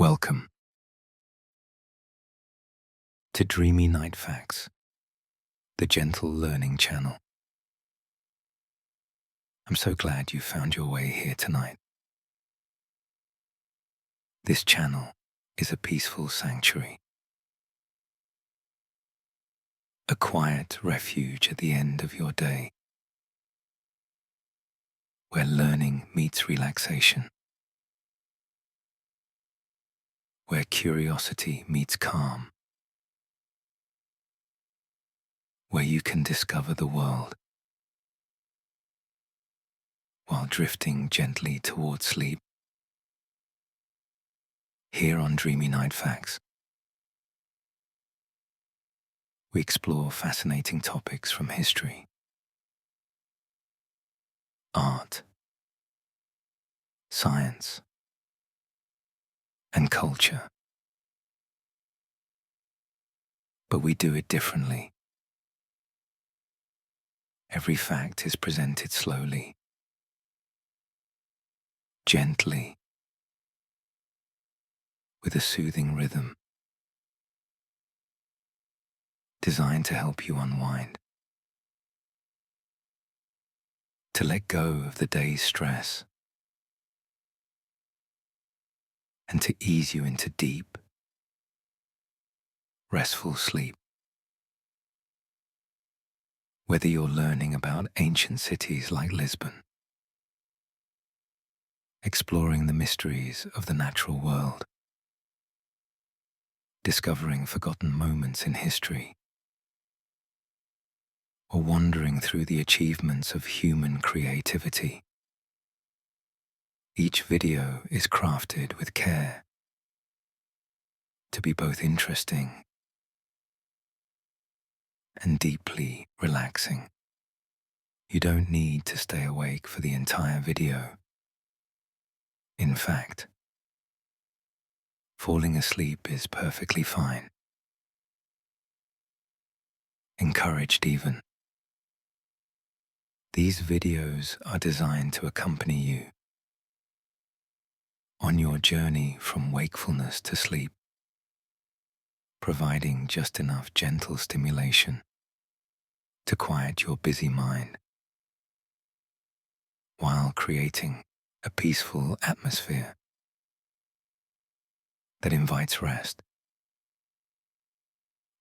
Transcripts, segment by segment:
Welcome to Dreamy Nightfacts, the gentle learning channel. I'm so glad you found your way here tonight. This channel is a peaceful sanctuary, a quiet refuge at the end of your day, where learning meets relaxation, where curiosity meets calm, where you can discover the world while drifting gently towards sleep. Here on Dreamy Nightfacts, we explore fascinating topics from history, art, science, and culture. But we do it differently. Every fact is presented slowly, gently, with a soothing rhythm, designed to help you unwind, to let go of the day's stress, and to ease you into deep, restful sleep. Whether you're learning about ancient cities like Lisbon, exploring the mysteries of the natural world, discovering forgotten moments in history, or wandering through the achievements of human creativity, each video is crafted with care to be both interesting and deeply relaxing. You don't need to stay awake for the entire video. In fact, falling asleep is perfectly fine. Encouraged even. These videos are designed to accompany you on your journey from wakefulness to sleep, providing just enough gentle stimulation to quiet your busy mind, while creating a peaceful atmosphere that invites rest.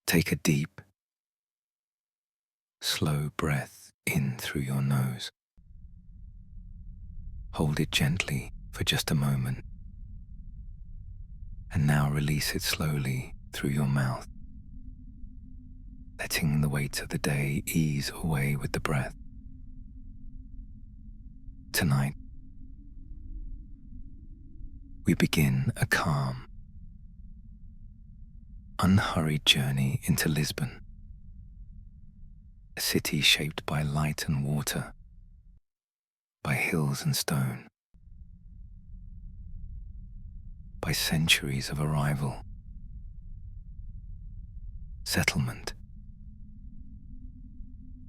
Take a deep, slow breath in through your nose. Hold it gently for just a moment, and now release it slowly through your mouth, letting the weight of the day ease away with the breath. Tonight, we begin a calm, unhurried journey into Lisbon, a city shaped by light and water, by hills and stone, by centuries of arrival, settlement,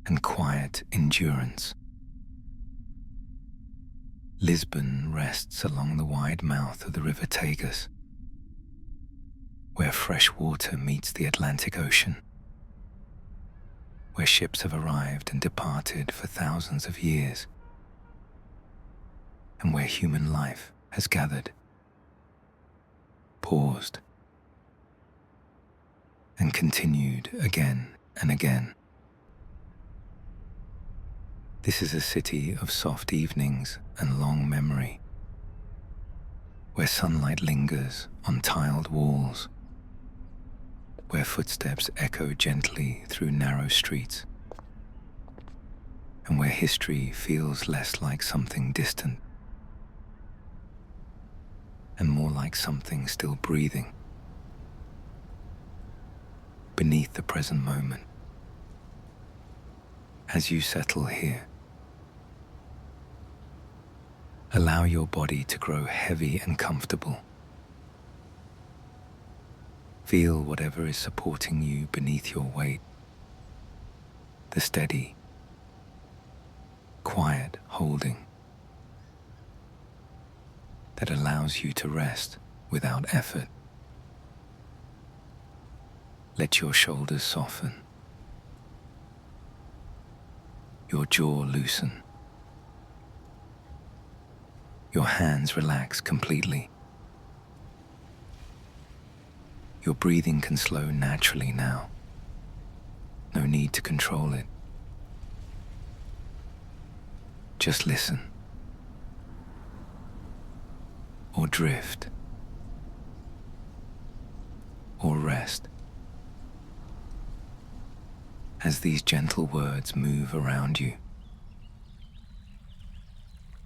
and quiet endurance. Lisbon rests along the wide mouth of the River Tagus, where fresh water meets the Atlantic Ocean, where ships have arrived and departed for thousands of years, and where human life has gathered, paused, and continued again and again. This is a city of soft evenings and long memory, where sunlight lingers on tiled walls, where footsteps echo gently through narrow streets, and where history feels less like something distant and more like something still breathing beneath the present moment. As you settle here, allow your body to grow heavy and comfortable. Feel whatever is supporting you beneath your weight, the steady, quiet holding that allows you to rest without effort. Let your shoulders soften, your jaw loosen, your hands relax completely. Your breathing can slow naturally now. No need to control it. Just listen. Or drift. Or rest. As these gentle words move around you.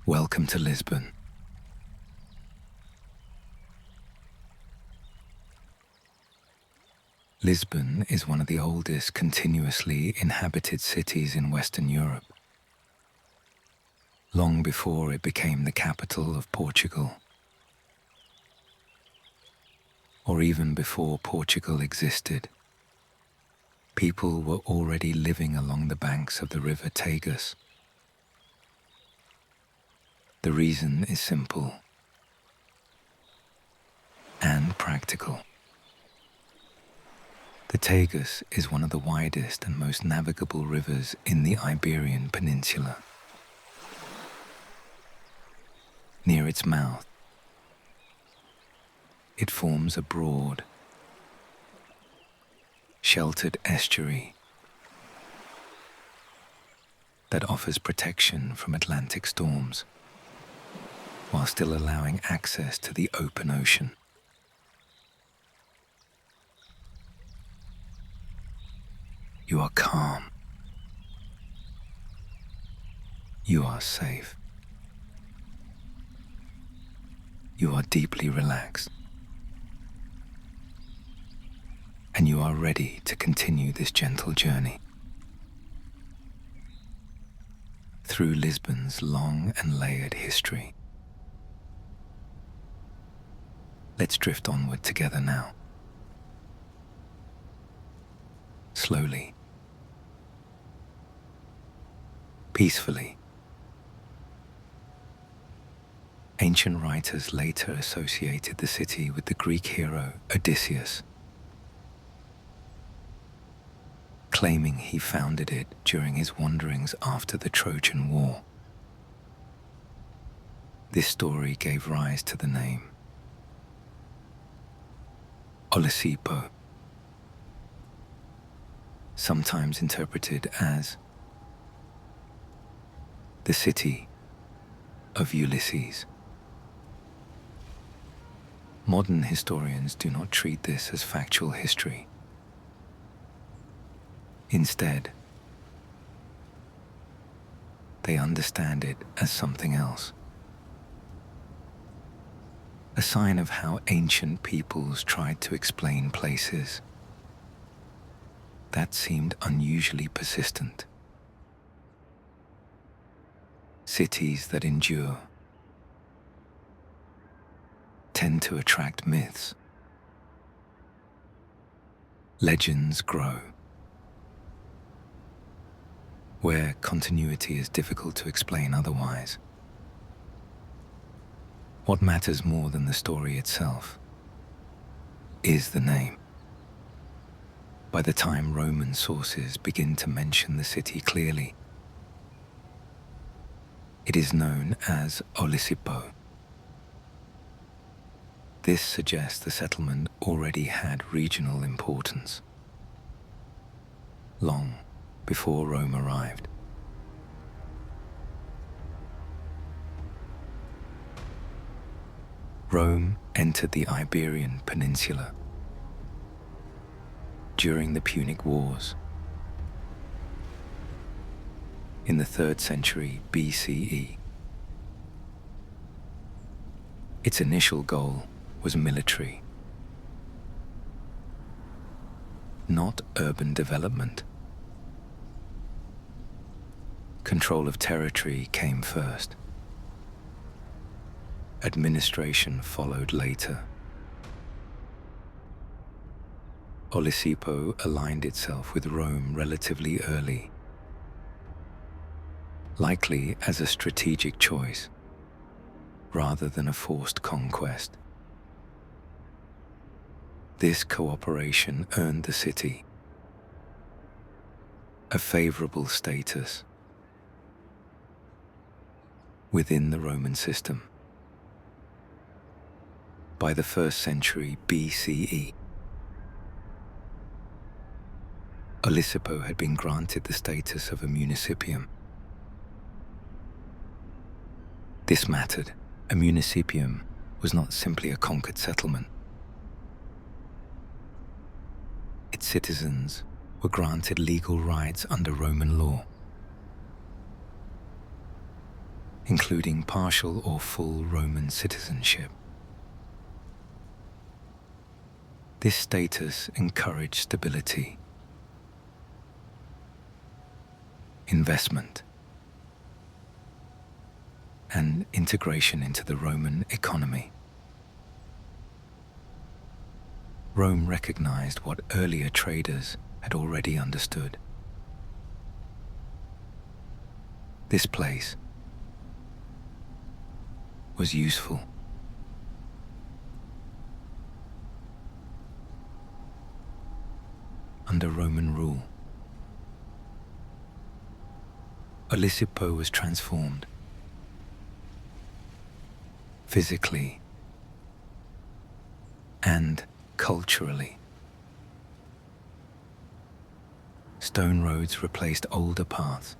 Welcome to Lisbon. Lisbon is one of the oldest continuously inhabited cities in Western Europe, long before it became the capital of Portugal, or even before Portugal existed. People were already living along the banks of the River Tagus. The reason is simple and practical. The Tagus is one of the widest and most navigable rivers in the Iberian Peninsula. Near its mouth, it forms a broad, sheltered estuary that offers protection from Atlantic storms, while still allowing access to the open ocean. You are calm. You are safe. You are deeply relaxed. And you are ready to continue this gentle journey through Lisbon's long and layered history. Let's drift onward together now. Slowly. Peacefully. Ancient writers later associated the city with the Greek hero Odysseus, claiming he founded it during his wanderings after the Trojan War. This story gave rise to the name Olissipo, sometimes interpreted as the city of Ulysses. Modern historians do not treat this as factual history. Instead, they understand it as something else. A sign of how ancient peoples tried to explain places that seemed unusually persistent. Cities that endure tend to attract myths. Legends grow. Where continuity is difficult to explain otherwise. What matters more than the story itself is the name. By the time Roman sources begin to mention the city clearly, it is known as Olissipo. This suggests the settlement already had regional importance, long before Rome arrived. Rome entered the Iberian Peninsula during the Punic Wars in the 3rd century BCE. Its initial goal was military, not urban development. Control of territory came first. Administration followed later. Olissipo aligned itself with Rome relatively early, likely as a strategic choice rather than a forced conquest. This cooperation earned the city a favorable status within the Roman system. By the 1st century BCE, Olissipo had been granted the status of a municipium. This mattered. A municipium was not simply a conquered settlement. Its citizens were granted legal rights under Roman law, including partial or full Roman citizenship. This status encouraged stability, investment, and integration into the Roman economy. Rome recognized what earlier traders had already understood. This place was useful. Under Roman rule, Olissipo was transformed physically and culturally. Stone roads replaced older paths.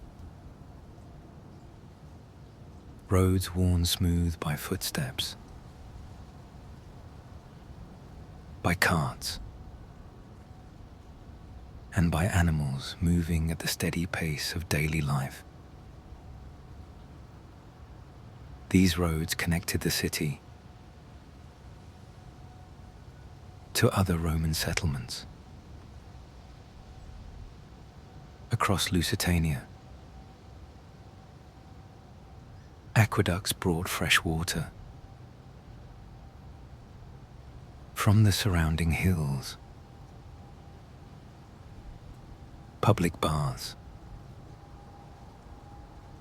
Roads worn smooth by footsteps, by carts, and by animals moving at the steady pace of daily life. These roads connected the city to other Roman settlements across Lusitania. Aqueducts brought fresh water from the surrounding hills. Public baths,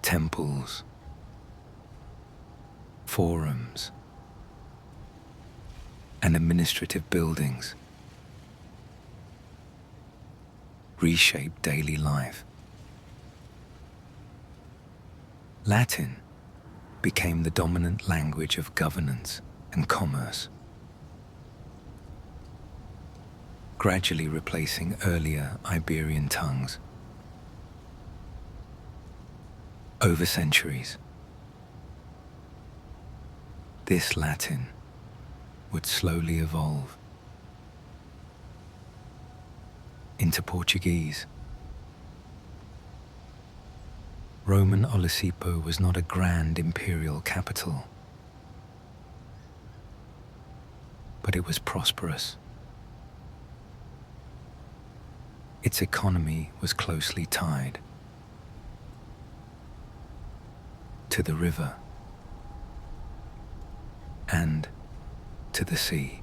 temples, forums, and administrative buildings reshaped daily life. Latin became the dominant language of governance and commerce, gradually replacing earlier Iberian tongues. Over centuries, this Latin would slowly evolve into Portuguese. Roman Olissipo was not a grand imperial capital, but it was prosperous. Its economy was closely tied to the river and to the sea.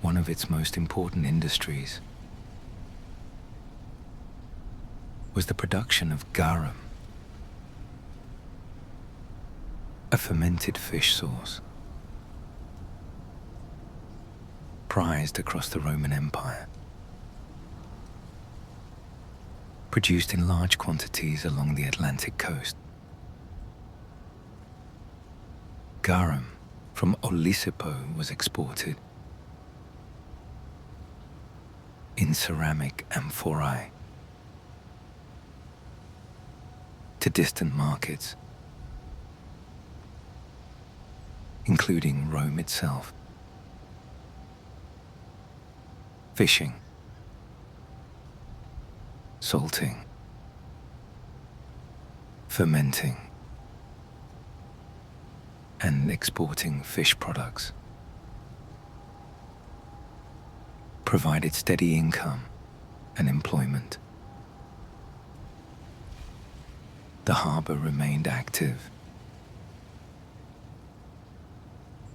One of its most important industries was the production of garum, a fermented fish sauce prized across the Roman Empire. Produced in large quantities along the Atlantic coast. Garum from Olissipo was exported in ceramic amphorae to distant markets, including Rome itself. Fishing, salting, fermenting, and exporting fish products provided steady income and employment. The harbor remained active,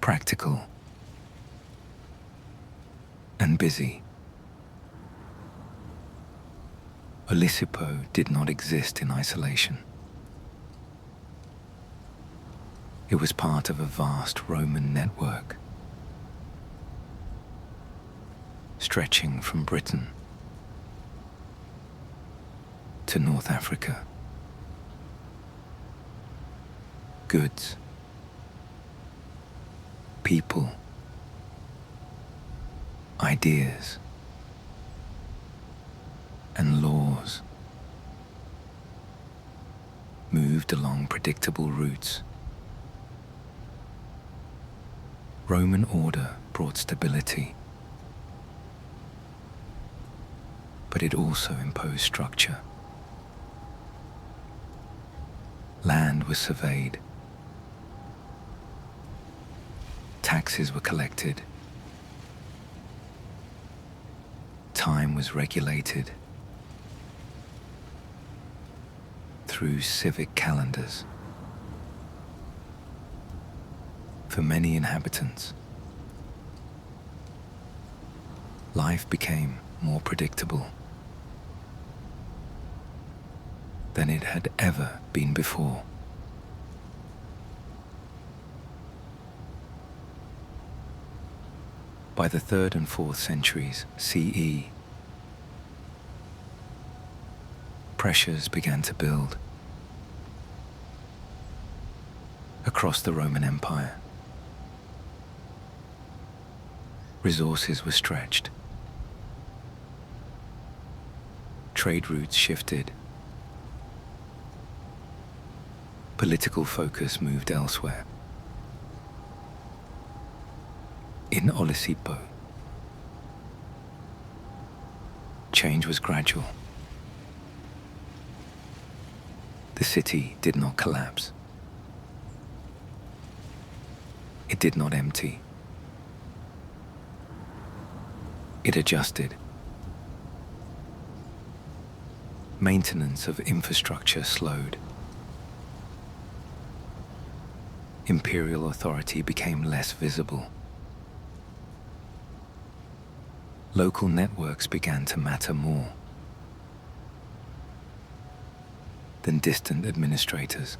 practical, and busy. Olissipo did not exist in isolation. It was part of a vast Roman network stretching from Britain to North Africa. Goods, people, ideas, and laws moved along predictable routes. Roman order brought stability, but it also imposed structure. Land was surveyed, taxes were collected, time was regulated through civic calendars. For many inhabitants, life became more predictable than it had ever been before. By the 3rd and 4th centuries CE, pressures began to build across the Roman Empire. Resources were stretched, trade routes shifted, political focus moved elsewhere. In Olissipo, change was gradual. The city did not collapse. It did not empty. It adjusted. Maintenance of infrastructure slowed. Imperial authority became less visible. Local networks began to matter more than distant administrators.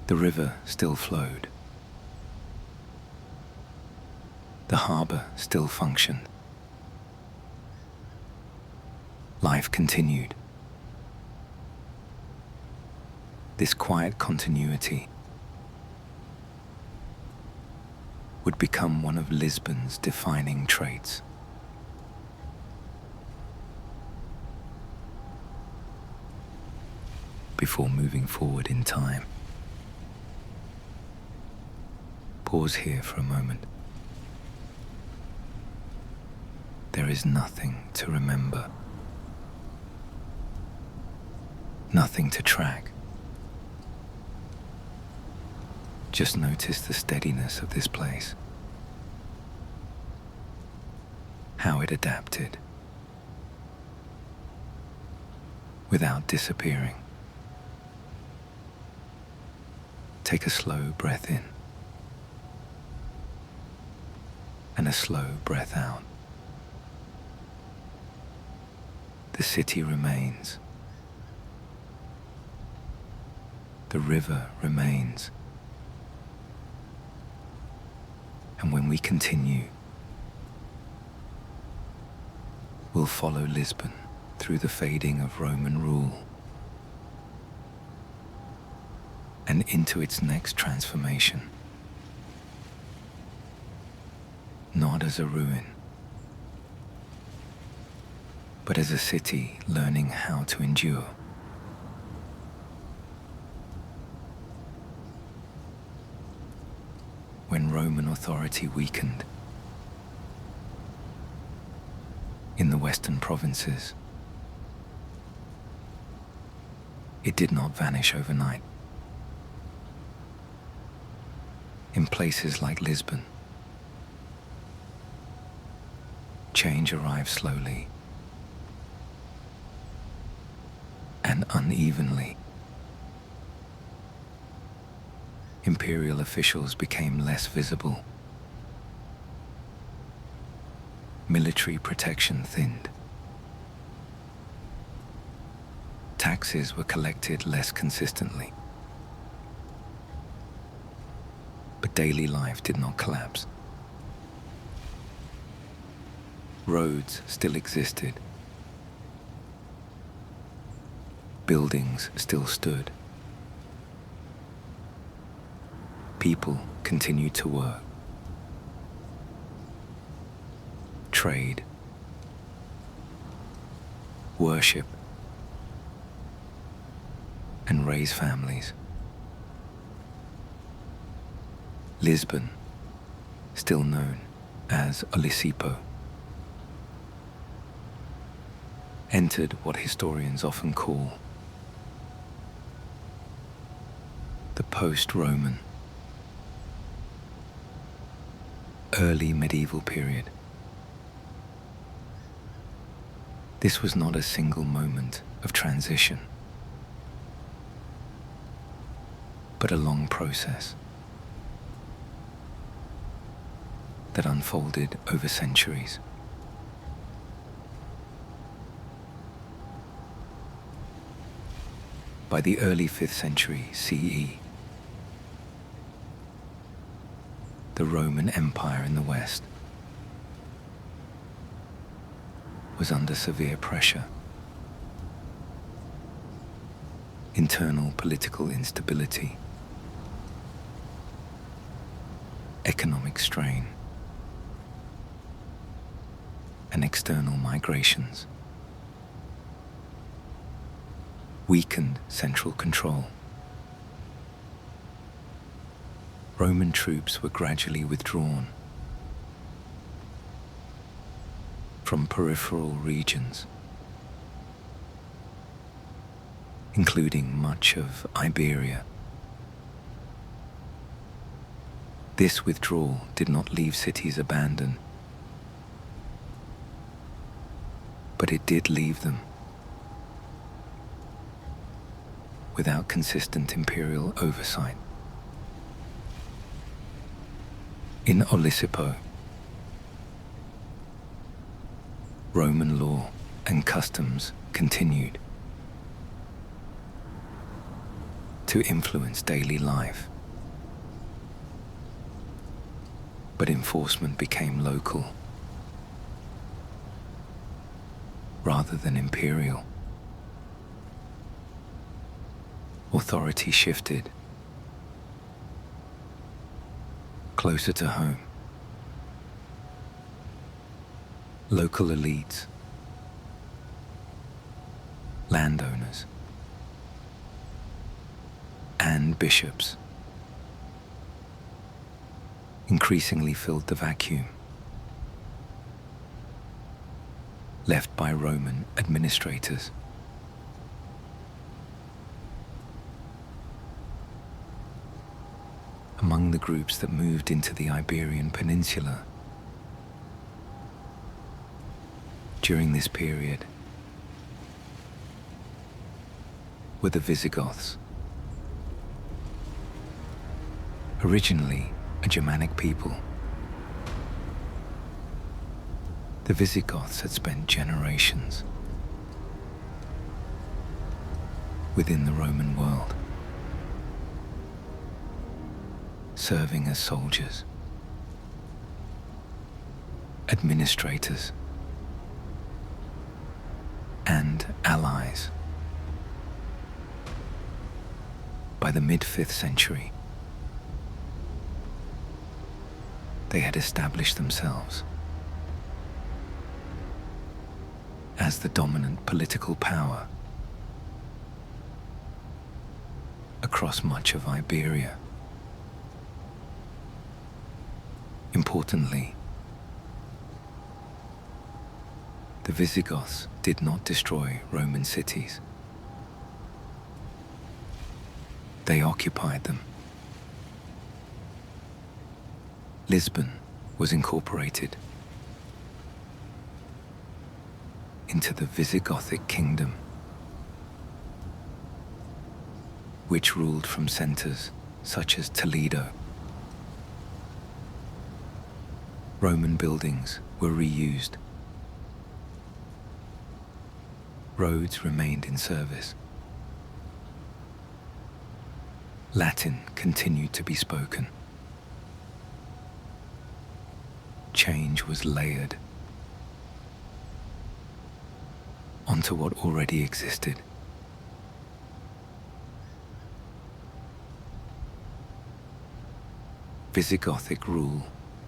The river still flowed. The harbor still functioned. Life continued. This quiet continuity would become one of Lisbon's defining traits. Before moving forward in time, pause here for a moment. There is nothing to remember, nothing to track. Just notice the steadiness of this place, how it adapted without disappearing. Take a slow breath in and a slow breath out. The city remains. The river remains. And when we continue, we'll follow Lisbon through the fading of Roman rule and into its next transformation, not as a ruin, but as a city learning how to endure. When Roman authority weakened in the western provinces, it did not vanish overnight. In places like Lisbon, change arrived slowly and unevenly. Imperial officials became less visible. Military protection thinned. Taxes were collected less consistently. But daily life did not collapse. Roads still existed. Buildings still stood. People continued to work, trade, worship, and raise families. Lisbon, still known as Olissipo, entered what historians often call the post-Roman, early medieval period. This was not a single moment of transition, but a long process that unfolded over centuries. By the early 5th century CE, the Roman Empire in the West was under severe pressure. Internal political instability, economic strain, and external migrations weakened central control. Roman troops were gradually withdrawn from peripheral regions, including much of Iberia. This withdrawal did not leave cities abandoned, but it did leave them without consistent imperial oversight. In Olissipo, Roman law and customs continued to influence daily life, but enforcement became local rather than imperial. Authority shifted closer to home. Local elites, landowners, and bishops increasingly filled the vacuum left by Roman administrators. Among the groups that moved into the Iberian Peninsula during this period were the Visigoths. Originally a Germanic people, the Visigoths had spent generations within the Roman world, serving as soldiers, administrators, and allies. By the mid-5th century, they had established themselves as the dominant political power across much of Iberia. Importantly, the Visigoths did not destroy Roman cities. They occupied them. Lisbon was incorporated into the Visigothic kingdom, which ruled from centers such as Toledo. Roman buildings were reused. Roads remained in service. Latin continued to be spoken. Change was layered onto what already existed. Visigothic rule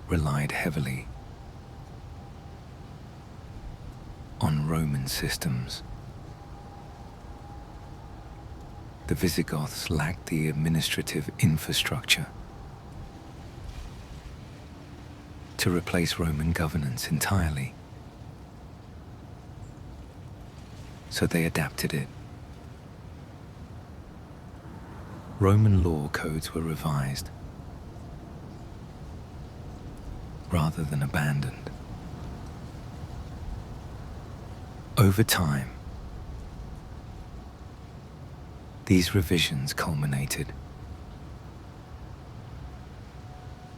relied heavily on Roman systems. The Visigoths lacked the administrative infrastructure to replace Roman governance entirely, so they adapted it. Roman law codes were revised rather than abandoned. Over time, these revisions culminated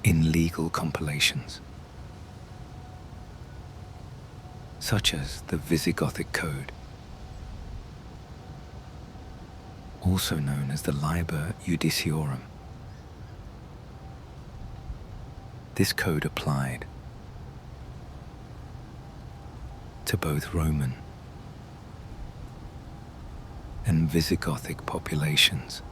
in legal compilations, such as the Visigothic Code, also known as the Liber Judiciorum. This code applied to both Roman and Visigothic populations.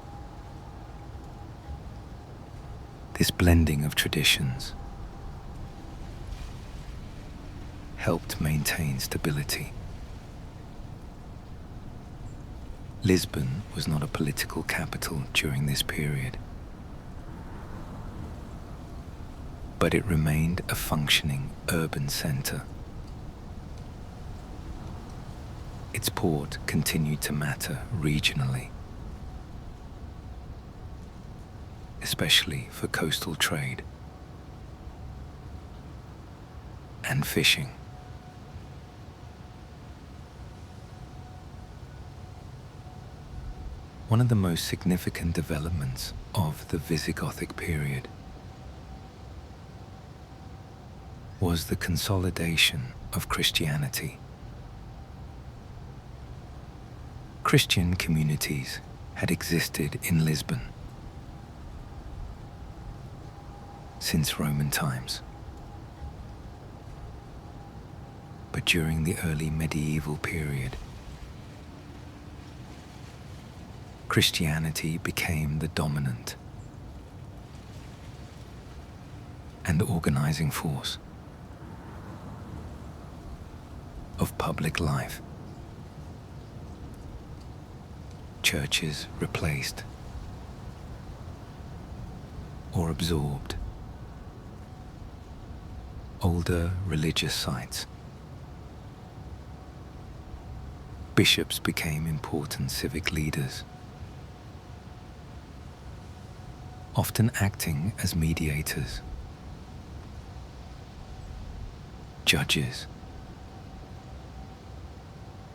This blending of traditions helped maintain stability. Lisbon was not a political capital during this period, but it remained a functioning urban center. Its port continued to matter regionally, especially for coastal trade and fishing. One of the most significant developments of the Visigothic period was the consolidation of Christianity. Christian communities had existed in Lisbon since Roman times, but during the early medieval period, Christianity became the dominant and organizing force of public life. Churches replaced or absorbed older religious sites. Bishops became important civic leaders, often acting as mediators. Judges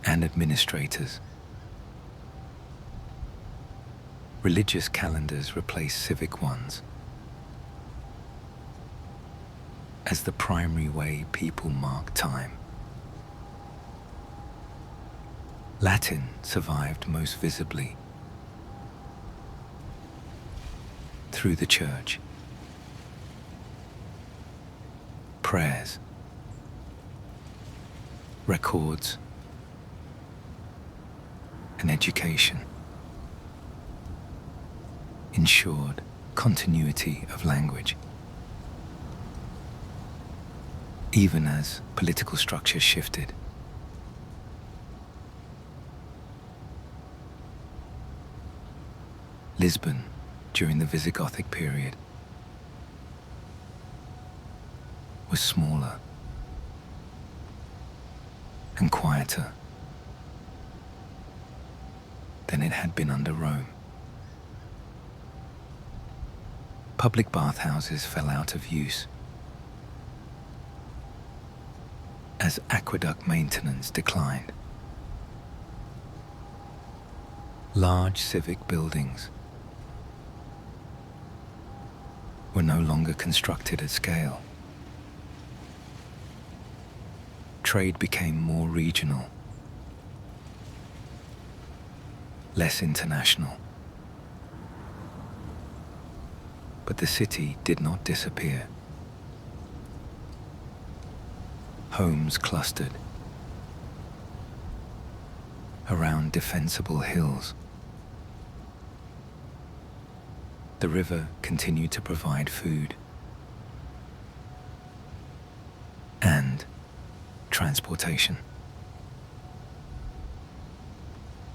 and administrators. Religious calendars replaced civic ones as the primary way people mark time. Latin survived most visibly through the church. Prayers, records, and education ensured continuity of language, even as political structures shifted. Lisbon, during the Visigothic period, was smaller and quieter than it had been under Rome. Public bathhouses fell out of use as aqueduct maintenance declined. Large civic buildings were no longer constructed at scale. Trade became more regional, less international. But the city did not disappear. Homes clustered, around defensible hills. The river continued to provide food and transportation.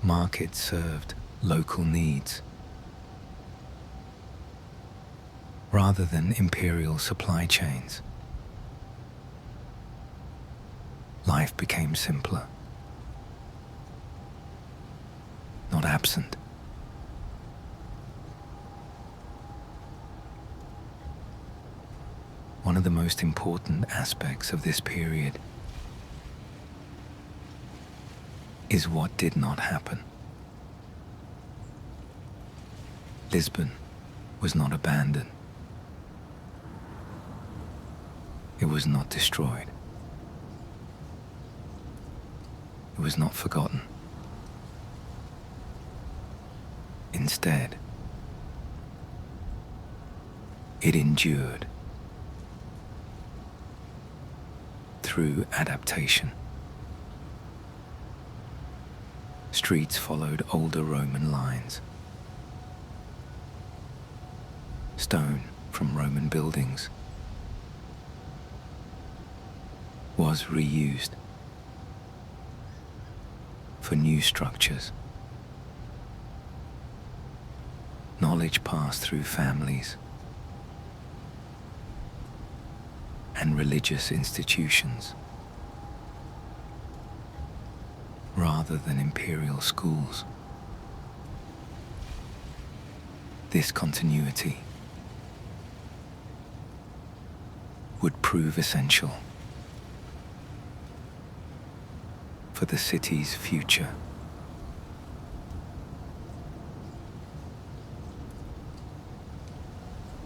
Markets served local needs rather than imperial supply chains. Life became simpler, not absent. One of the most important aspects of this period is what did not happen. Lisbon was not abandoned. It was not destroyed. It was not forgotten. Instead, it endured through adaptation. Streets followed older Roman lines. Stone from Roman buildings was reused for new structures. Knowledge passed through families and religious institutions rather than imperial schools. This continuity would prove essential for the city's future.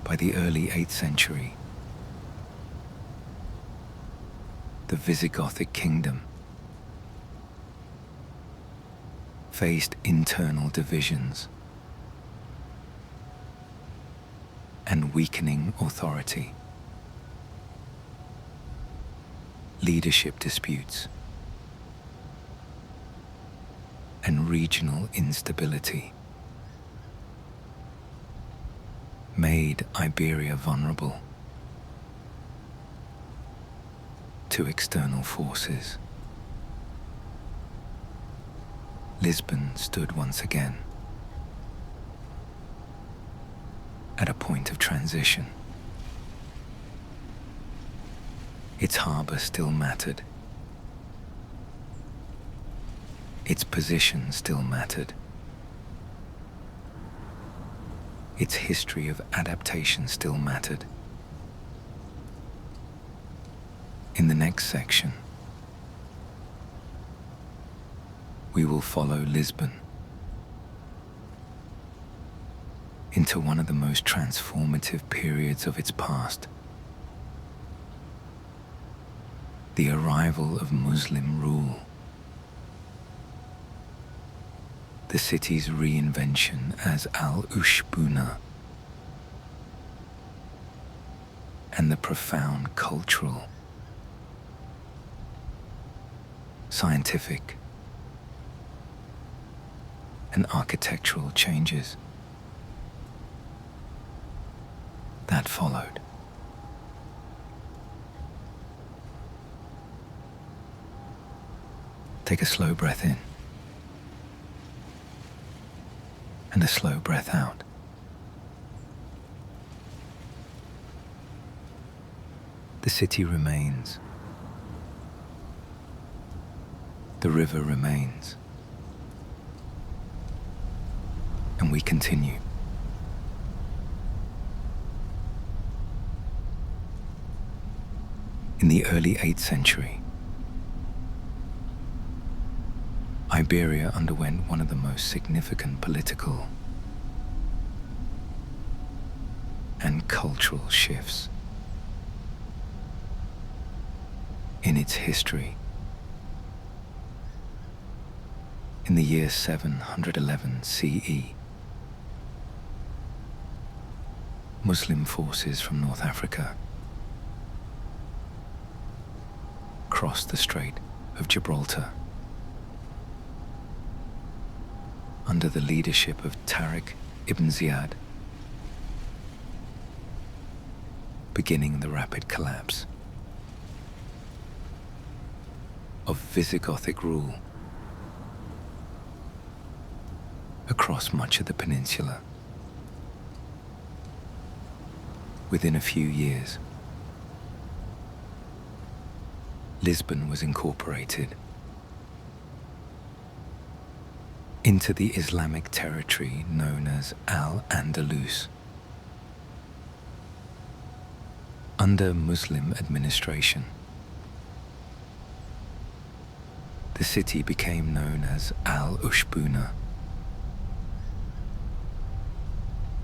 By the early 8th century, the Visigothic kingdom faced internal divisions and weakening authority. Leadership disputes and regional instability made Iberia vulnerable to external forces. Lisbon stood once again at a point of transition. Its harbor still mattered. Its position still mattered. Its history of adaptation still mattered. In the next section, we will follow Lisbon into one of the most transformative periods of its past. The arrival of Muslim rule. The city's reinvention as al-Ushbuna, and the profound cultural, scientific, and architectural changes that followed. Take a slow breath in and a slow breath out. The city remains. The river remains. And we continue. In the early 8th century, Iberia underwent one of the most significant political and cultural shifts in its history. In the year 711 CE, Muslim forces from North Africa crossed the Strait of Gibraltar under the leadership of Tariq ibn Ziyad, beginning the rapid collapse of Visigothic rule across much of the peninsula. Within a few years, Lisbon was incorporated into the Islamic territory known as Al-Andalus. Under Muslim administration, the city became known as al-Ushbuna,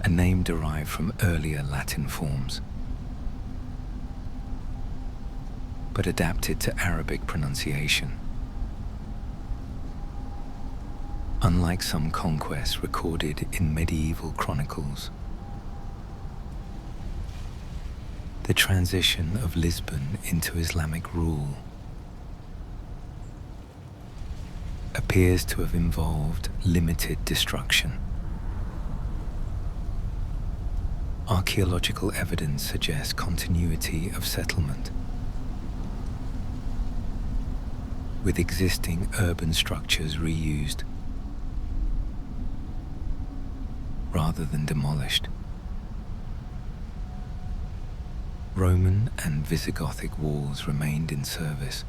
a name derived from earlier Latin forms, but adapted to Arabic pronunciation. Unlike some conquests recorded in medieval chronicles, the transition of Lisbon into Islamic rule appears to have involved limited destruction. Archaeological evidence suggests continuity of settlement, with existing urban structures reused rather than demolished. Roman and Visigothic walls remained in service,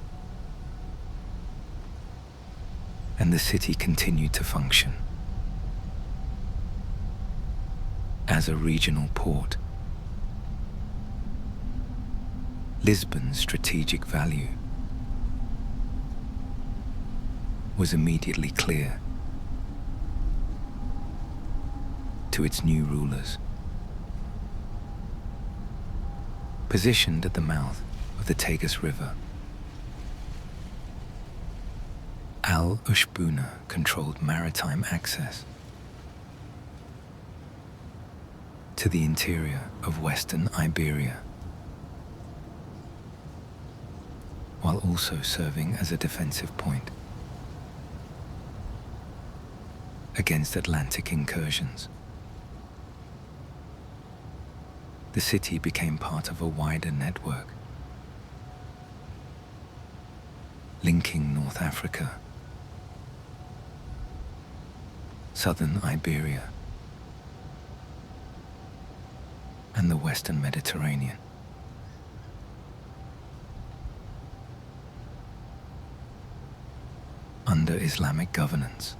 and the city continued to function as a regional port. Lisbon's strategic value was immediately clear to its new rulers. Positioned at the mouth of the Tagus River, al-Ushbuna controlled maritime access to the interior of western Iberia, while also serving as a defensive point against Atlantic incursions. The city became part of a wider network, linking North Africa, southern Iberia, and the western Mediterranean. Under Islamic governance,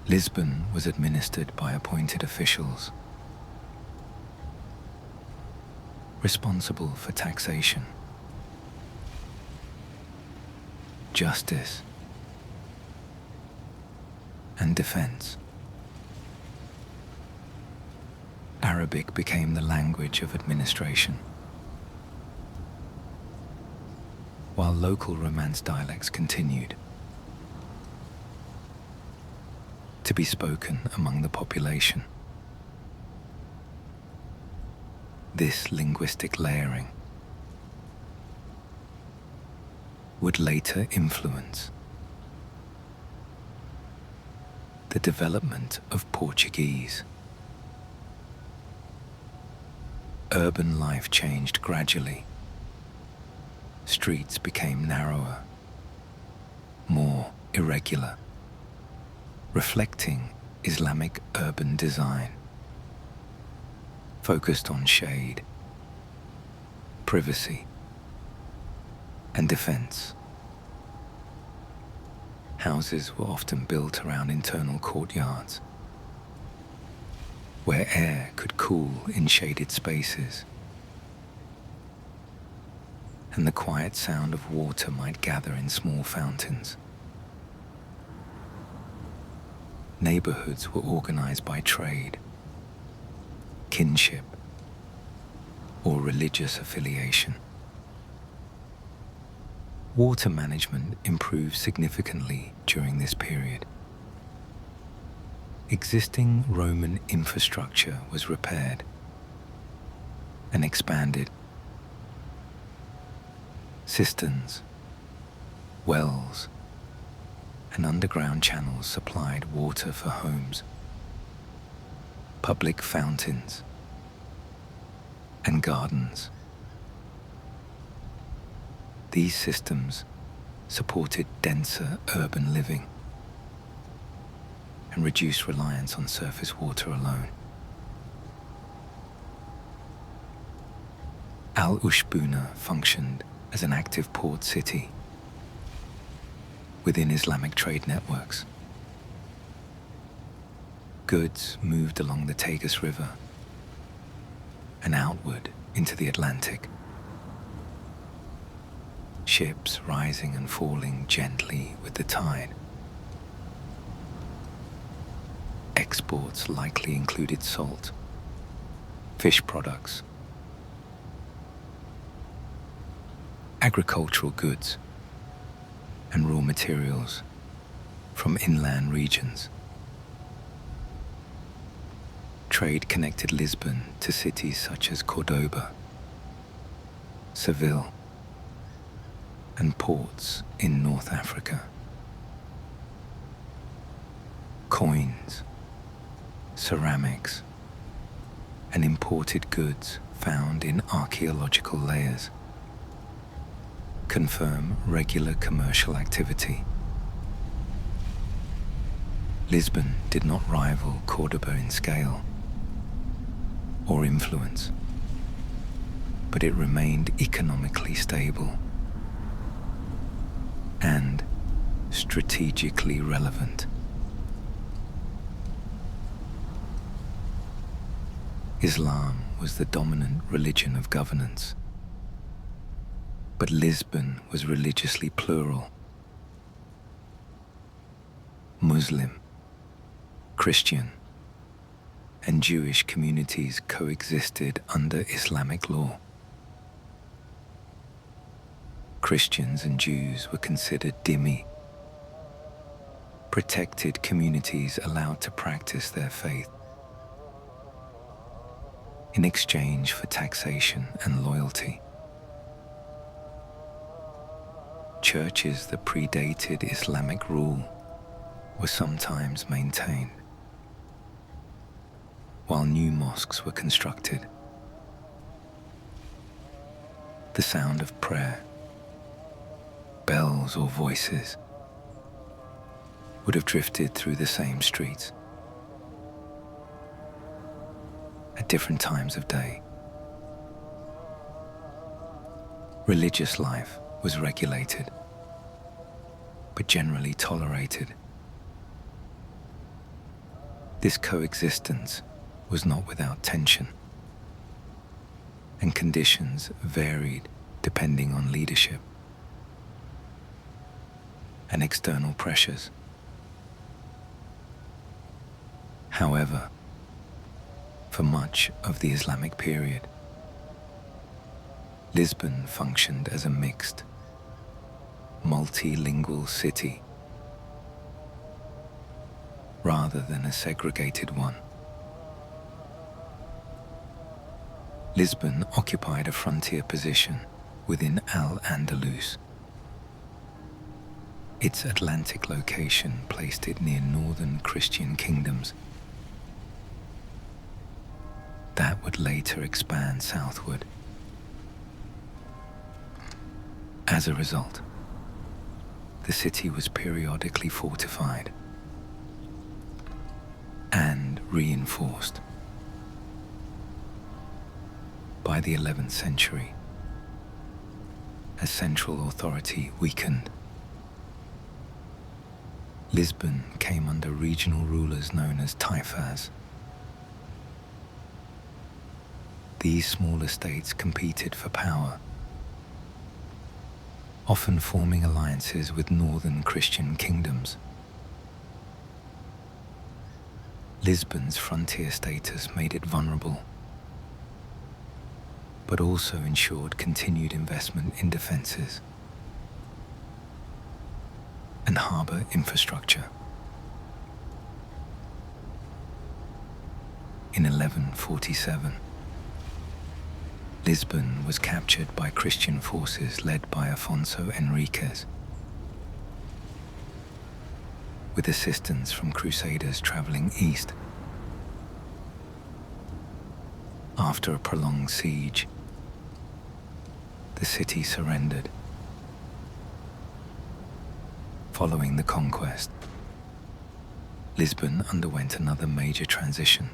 Lisbon was administered by appointed officials responsible for taxation, justice, and defense. Arabic became the language of administration, while local Romance dialects continued to be spoken among the population. This linguistic layering would later influence the development of Portuguese. Urban life changed gradually. Streets became narrower, more irregular, reflecting Islamic urban design, focused on shade, privacy, and defense. Houses were often built around internal courtyards, where air could cool in shaded spaces, and the quiet sound of water might gather in small fountains. Neighborhoods were organized by trade, kinship, or religious affiliation. Water management improved significantly during this period. Existing Roman infrastructure was repaired and expanded. Cisterns, wells, and underground channels supplied water for homes, public fountains, and gardens. These systems supported denser urban living and reduced reliance on surface water alone. Al-Ushbuna functioned as an active port city within Islamic trade networks. Goods moved along the Tagus River and outward into the Atlantic, ships rising and falling gently with the tide. Exports likely included salt, fish products, agricultural goods, and raw materials from inland regions. Trade connected Lisbon to cities such as Cordoba, Seville, and ports in North Africa. Coins, ceramics, and imported goods found in archaeological layers confirm regular commercial activity. Lisbon did not rival Cordoba in scale or influence, but it remained economically stable and strategically relevant. Islam was the dominant religion of governance, but Lisbon was religiously plural. Muslim, Christian, and Jewish communities coexisted under Islamic law. Christians and Jews were considered dhimmi, protected communities allowed to practice their faith in exchange for taxation and loyalty. Churches that predated Islamic rule were sometimes maintained, while new mosques were constructed. The sound of prayer, bells or voices would have drifted through the same streets at different times of day. Religious life was regulated, but generally tolerated. This coexistence was not without tension, and conditions varied depending on leadership and external pressures. However, for much of the Islamic period, Lisbon functioned as a mixed, multilingual city rather than a segregated one. Lisbon occupied a frontier position within Al-Andalus. Its Atlantic location placed it near northern Christian kingdoms that would later expand southward. As a result, the city was periodically fortified and reinforced. By the 11th century, as central authority weakened, Lisbon came under regional rulers known as taifas. These smaller states competed for power, often forming alliances with northern Christian kingdoms. Lisbon's frontier status made it vulnerable, but also ensured continued investment in defenses and harbour infrastructure. In 1147, Lisbon was captured by Christian forces led by Afonso Henriques. with assistance from crusaders traveling east. After a prolonged siege, the city surrendered. Following the conquest, Lisbon underwent another major transition.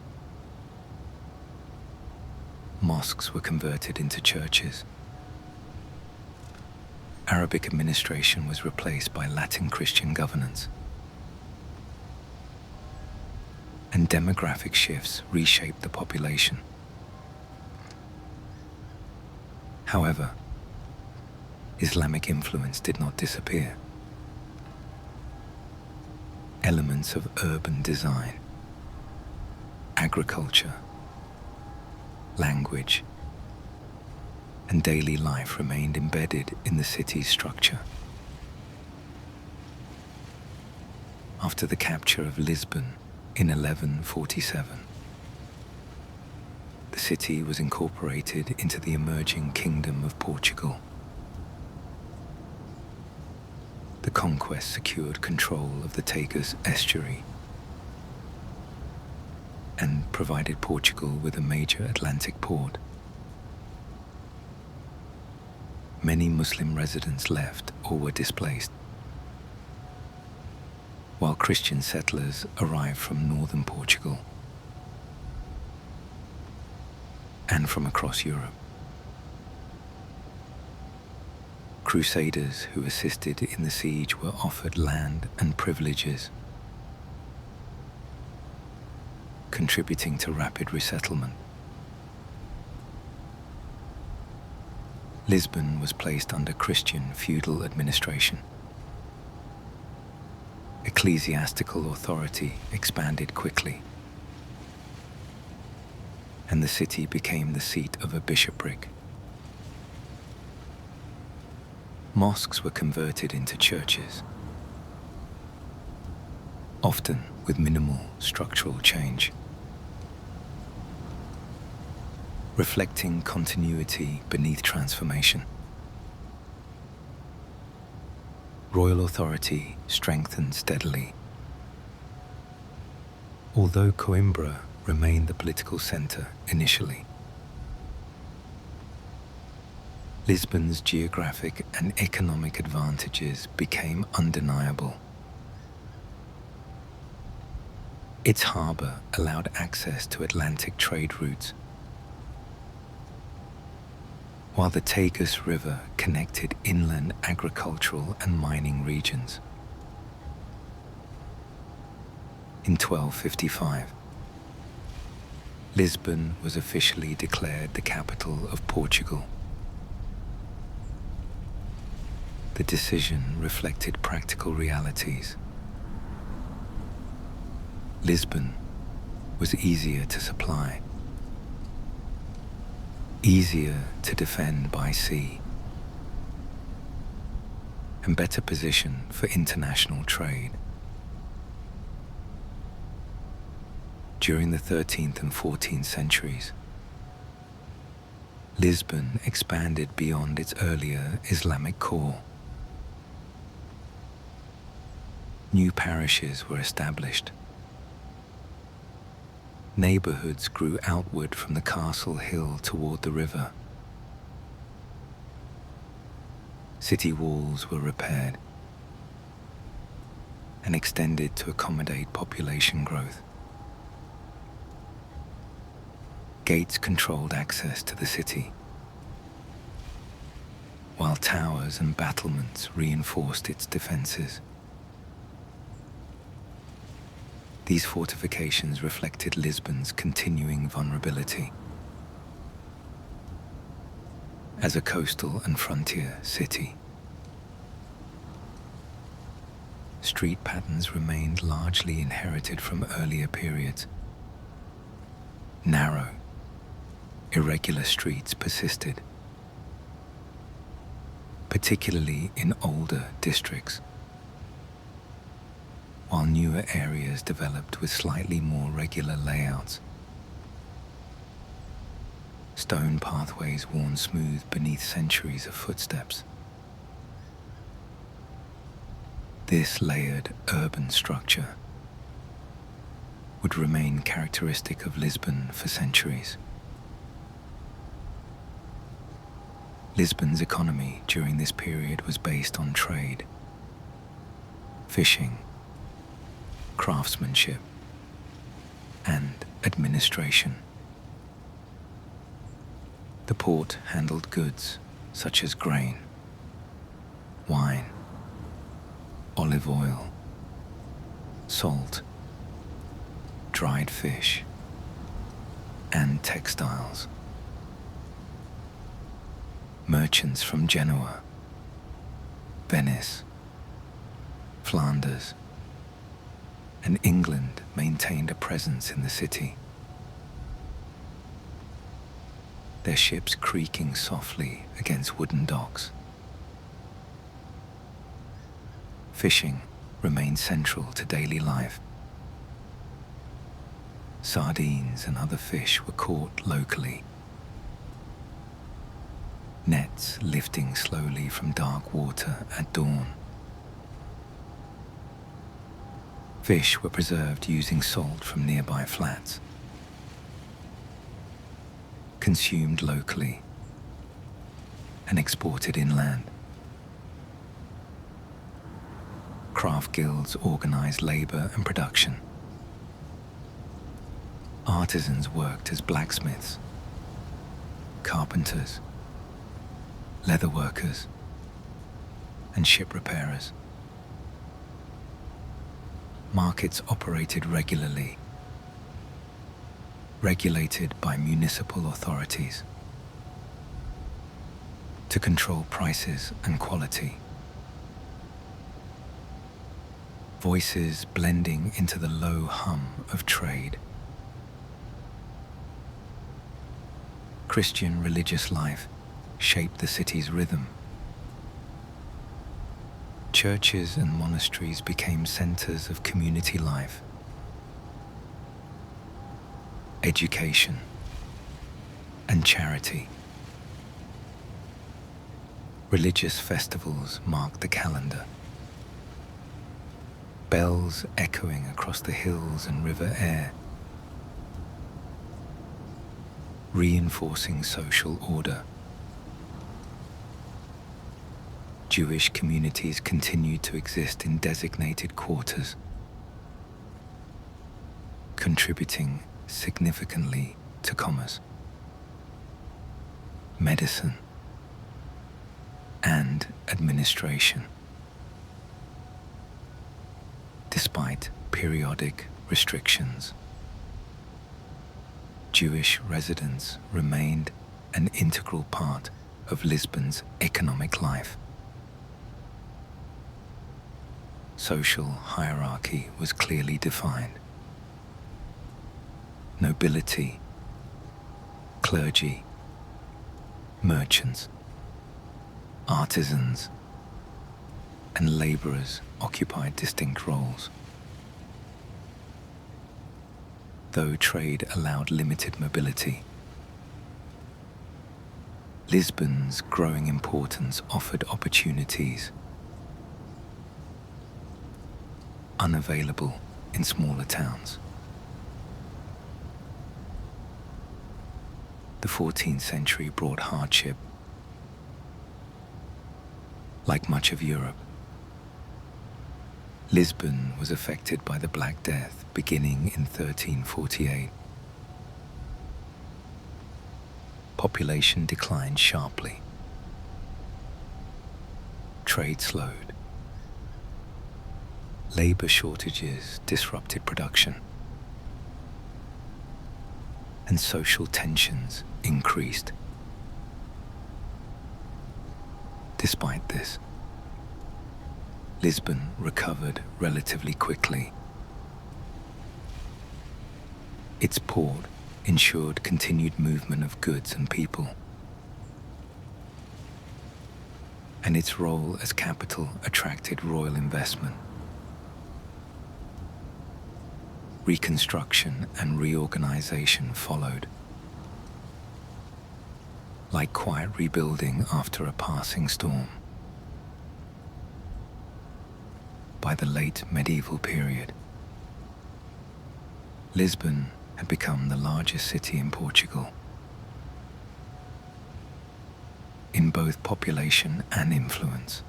Mosques were converted into churches. Arabic administration was replaced by Latin Christian governance. And demographic shifts reshaped the population. However, Islamic influence did not disappear. Elements of urban design, agriculture, language, and daily life remained embedded in the city's structure. After the capture of Lisbon in 1147, the city was incorporated into the emerging Kingdom of Portugal. The conquest secured control of the Tagus estuary and provided Portugal with a major Atlantic port. Many Muslim residents left or were displaced, while Christian settlers arrived from northern Portugal and from across Europe. Crusaders who assisted in the siege were offered land and privileges, contributing to rapid resettlement. Lisbon was placed under Christian feudal administration. Ecclesiastical authority expanded quickly, and the city became the seat of a bishopric. Mosques were converted into churches, often with minimal structural change, reflecting continuity beneath transformation. Royal authority strengthened steadily. Although Coimbra remained the political center initially, Lisbon's geographic and economic advantages became undeniable. Its harbor allowed access to Atlantic trade routes, while the Tagus River connected inland agricultural and mining regions. In 1255, Lisbon was officially declared the capital of Portugal. The decision reflected practical realities. Lisbon was easier to supply, easier to defend by sea, and better positioned for international trade. During the 13th and 14th centuries, Lisbon expanded beyond its earlier Islamic core. New parishes were established. Neighborhoods grew outward from the castle hill toward the river. City walls were repaired and extended to accommodate population growth. Gates controlled access to the city, while towers and battlements reinforced its defenses. These fortifications reflected Lisbon's continuing vulnerability. As a coastal and frontier city, street patterns remained largely inherited from earlier periods. Narrow, irregular streets persisted, particularly in older districts, while newer areas developed with slightly more regular layouts. Stone pathways worn smooth beneath centuries of footsteps. This layered urban structure would remain characteristic of Lisbon for centuries. Lisbon's economy during this period was based on trade, fishing, craftsmanship, and administration. The port handled goods such as grain, wine, olive oil, salt, dried fish, and textiles. Merchants from Genoa, Venice, Flanders, and England maintained a presence in the city, their ships creaking softly against wooden docks. Fishing remained central to daily life. Sardines and other fish were caught locally, nets lifting slowly from dark water at dawn. Fish were preserved using salt from nearby flats, consumed locally, and exported inland. Craft guilds organized labor and production. Artisans worked as blacksmiths, carpenters, leather workers, and ship repairers. Markets operated regularly, regulated by municipal authorities to control prices and quality. Voices blending into the low hum of trade. Christian religious life shaped the city's rhythm. Churches and monasteries became centers of community life. Education and charity. Religious festivals marked the calendar. Bells echoing across the hills and river air, reinforcing social order. Jewish communities continued to exist in designated quarters, contributing significantly to commerce, medicine, and administration. Despite periodic restrictions, Jewish residents remained an integral part of Lisbon's economic life. Social hierarchy was clearly defined. Nobility, clergy, merchants, artisans, and laborers occupied distinct roles. Though trade allowed limited mobility, Lisbon's growing importance offered opportunities unavailable in smaller towns. The 14th century brought hardship. Like much of Europe, Lisbon was affected by the Black Death beginning in 1348. Population declined sharply. Trade slowed. Labor shortages disrupted production. And social tensions increased. Despite this, Lisbon recovered relatively quickly. Its port ensured continued movement of goods and people, and its role as capital attracted royal investment. Reconstruction and reorganization followed, like quiet rebuilding after a passing storm. By the late medieval period, Lisbon had become the largest city in Portugal, in both population and influence.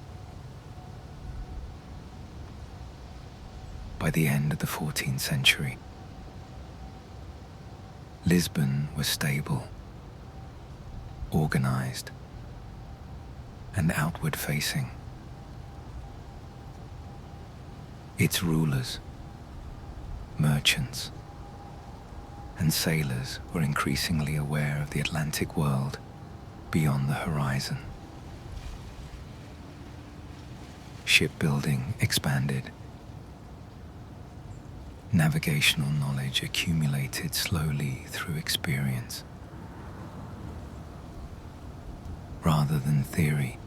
By the end of the 14th century, Lisbon was stable, organized, and outward-facing. Its rulers, merchants, and sailors were increasingly aware of the Atlantic world beyond the horizon. Shipbuilding expanded. Navigational knowledge accumulated slowly through experience, rather than theory.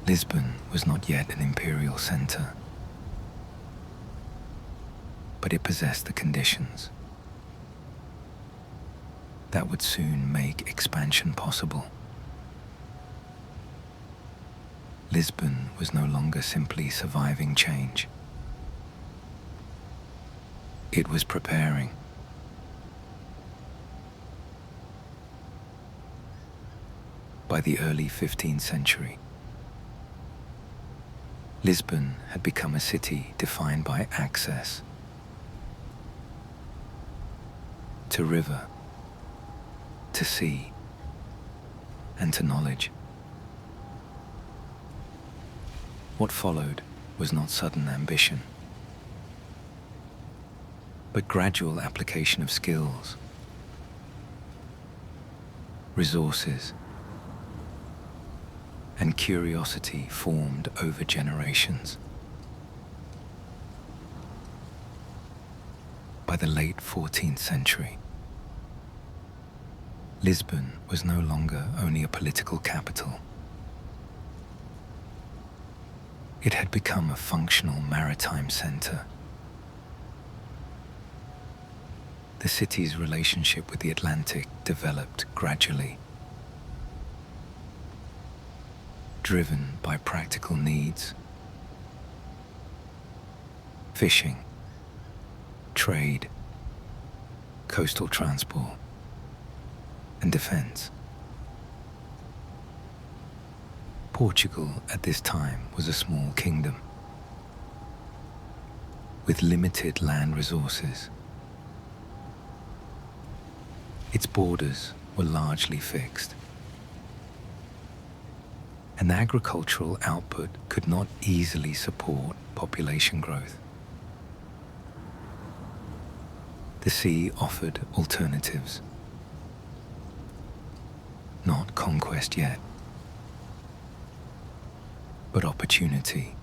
Lisbon was not yet an imperial center, but it possessed the conditions that would soon make expansion possible. Lisbon was no longer simply surviving change. It was preparing. By the early 15th century, Lisbon had become a city defined by access to river, to sea, and to knowledge. What followed was not sudden ambition, but gradual application of skills, resources, and curiosity formed over generations. By the late 14th century, Lisbon was no longer only a political capital. It had become a functional maritime center. The city's relationship with the Atlantic developed gradually, driven by practical needs: fishing, trade, coastal transport, and defense. Portugal at this time was a small kingdom with limited land resources. Its borders were largely fixed, and agricultural output could not easily support population growth. The sea offered alternatives. Not conquest yet, but opportunity.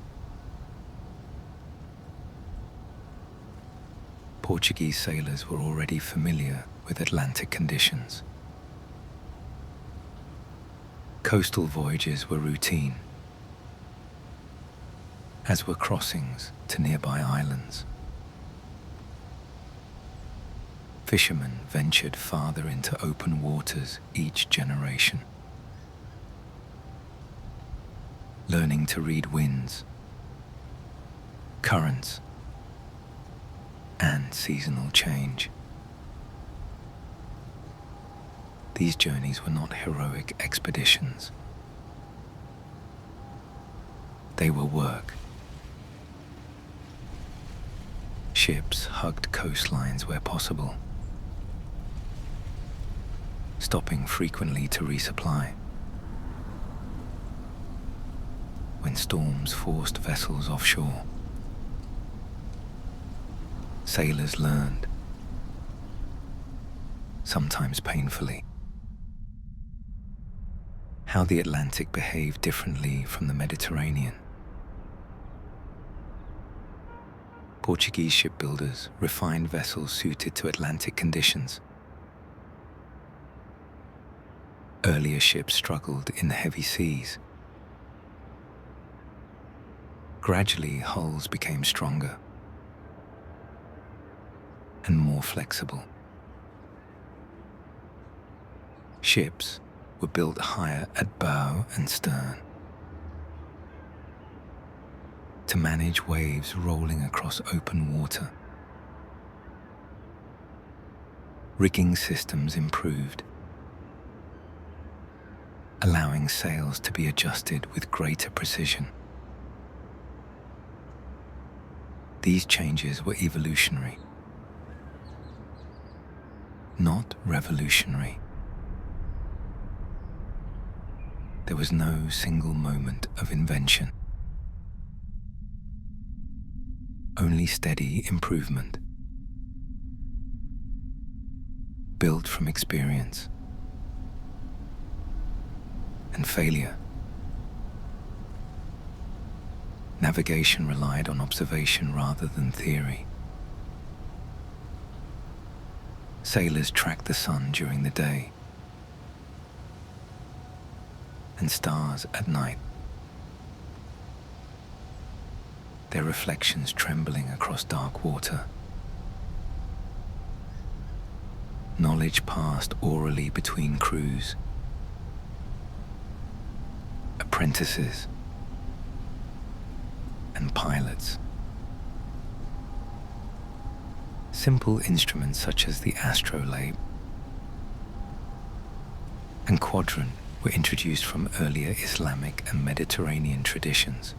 Portuguese sailors were already familiar with Atlantic conditions. Coastal voyages were routine, as were crossings to nearby islands. Fishermen ventured farther into open waters each generation, learning to read winds, currents, and seasonal change. These journeys were not heroic expeditions. They were work. Ships hugged coastlines where possible, stopping frequently to resupply. When storms forced vessels offshore, sailors learned, sometimes painfully, how the Atlantic behaved differently from the Mediterranean. Portuguese shipbuilders refined vessels suited to Atlantic conditions. Earlier ships struggled in the heavy seas. Gradually, hulls became stronger and more flexible. Ships were built higher at bow and stern, to manage waves rolling across open water. Rigging systems improved, allowing sails to be adjusted with greater precision. These changes were evolutionary, not revolutionary. There was no single moment of invention, only steady improvement, built from experience and failure. Navigation relied on observation rather than theory. Sailors tracked the sun during the day and stars at night, their reflections trembling across dark water. Knowledge passed orally between crews, apprentices, and pilots. Simple instruments such as the astrolabe and quadrant were introduced from earlier Islamic and Mediterranean traditions.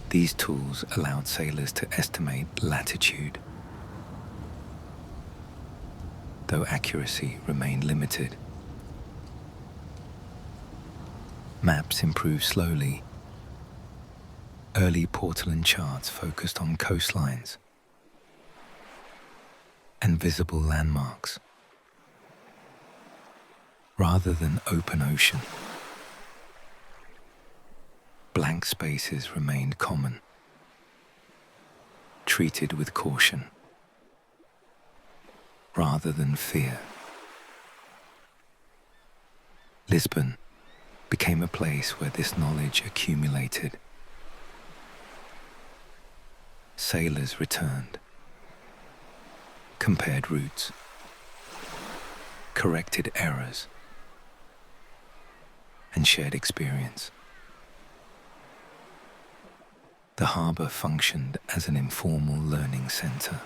These tools allowed sailors to estimate latitude, though accuracy remained limited. Maps improved slowly. Early portolan charts focused on coastlines and visible landmarks, rather than open ocean. Blank spaces remained common, treated with caution, rather than fear. Lisbon became a place where this knowledge accumulated. Sailors returned, compared routes, corrected errors, and shared experience. The harbour functioned as an informal learning centre.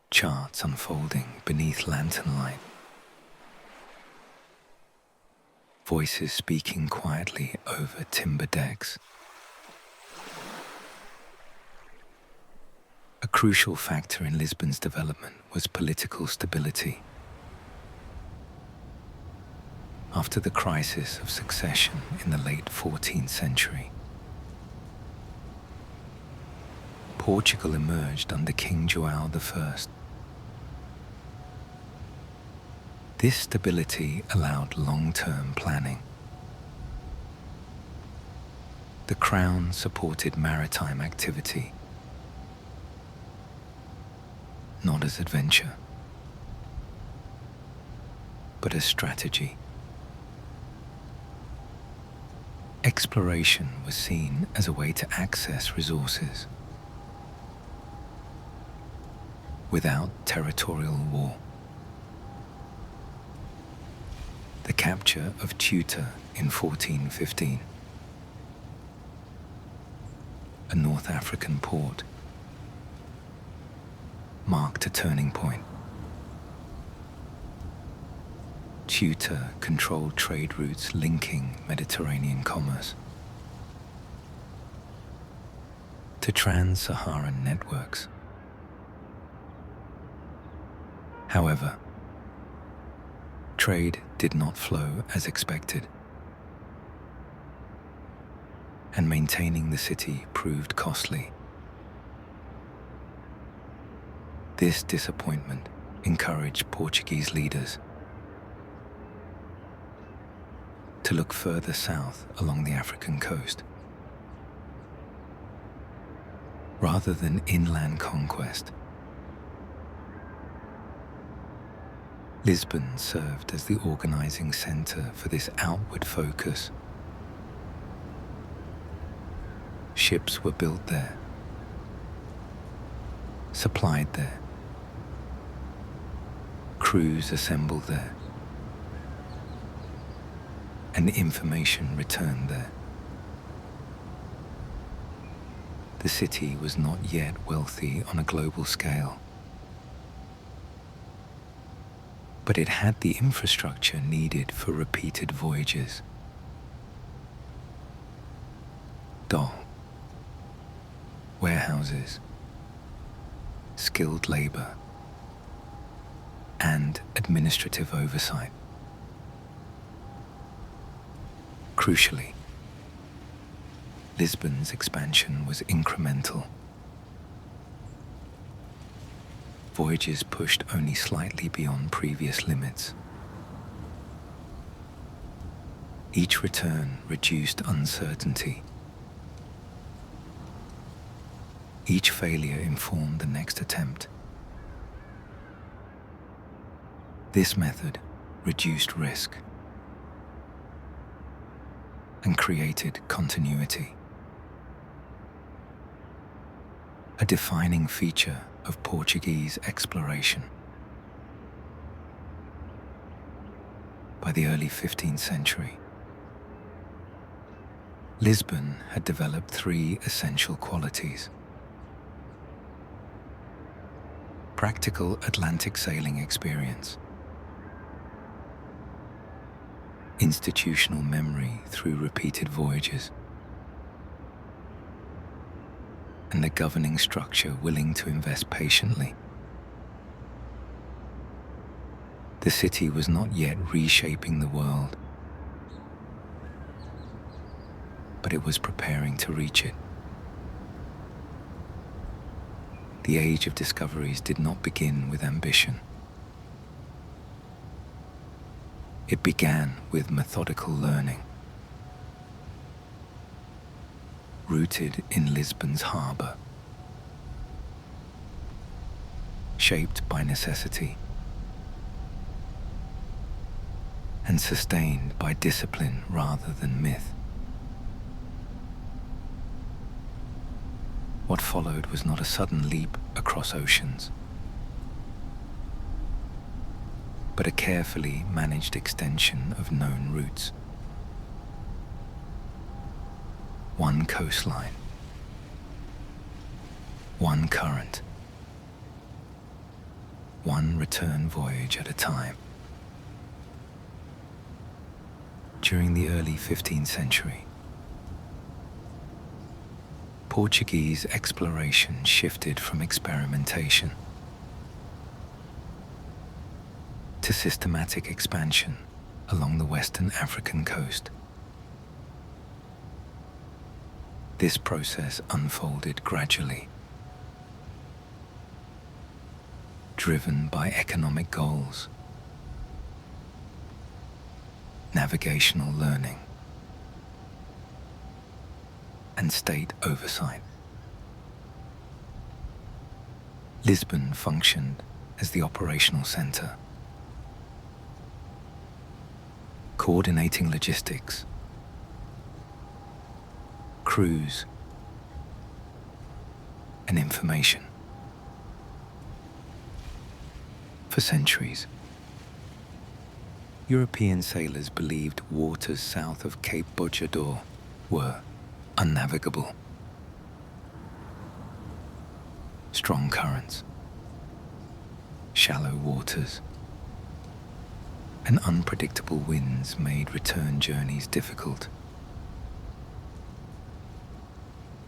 Charts unfolding beneath lantern light, voices speaking quietly over timber decks. A crucial factor in Lisbon's development was political stability. After the crisis of succession in the late 14th century, Portugal emerged under King João I. This stability allowed long-term planning. The Crown supported maritime activity, not as adventure, but as strategy. Exploration was seen as a way to access resources without territorial war. The capture of Ceuta in 1415, a North African port, marked a turning point. Ceuta controlled trade routes linking Mediterranean commerce to trans-Saharan networks. However, trade did not flow as expected, and maintaining the city proved costly. This disappointment encouraged Portuguese leaders to look further south along the African coast. Rather than inland conquest, Lisbon served as the organizing center for this outward focus. Ships were built there, supplied there, crews assembled there, and information returned there. The city was not yet wealthy on a global scale, but it had the infrastructure needed for repeated voyages. Dock, warehouses, skilled labor, and administrative oversight. Crucially, Lisbon's expansion was incremental. Voyages pushed only slightly beyond previous limits. Each return reduced uncertainty. Each failure informed the next attempt. This method reduced risk and created continuity, a defining feature of Portuguese exploration. By the early 15th century, Lisbon had developed three essential qualities: practical Atlantic sailing experience, institutional memory through repeated voyages, and a governing structure willing to invest patiently. The city was not yet reshaping the world, but it was preparing to reach it. The age of discoveries did not begin with ambition. It began with methodical learning, rooted in Lisbon's harbour, shaped by necessity, and sustained by discipline rather than myth. What followed was not a sudden leap across oceans, but a carefully managed extension of known routes. One coastline, one current, one return voyage at a time. During the early 15th century, Portuguese exploration shifted from experimentation to systematic expansion along the western African coast. This process unfolded gradually, driven by economic goals, navigational learning, and state oversight. Lisbon functioned as the operational center, coordinating logistics, crews, and information. For centuries, European sailors believed waters south of Cape Bojador were unnavigable. Strong currents, shallow waters, and unpredictable winds made return journeys difficult.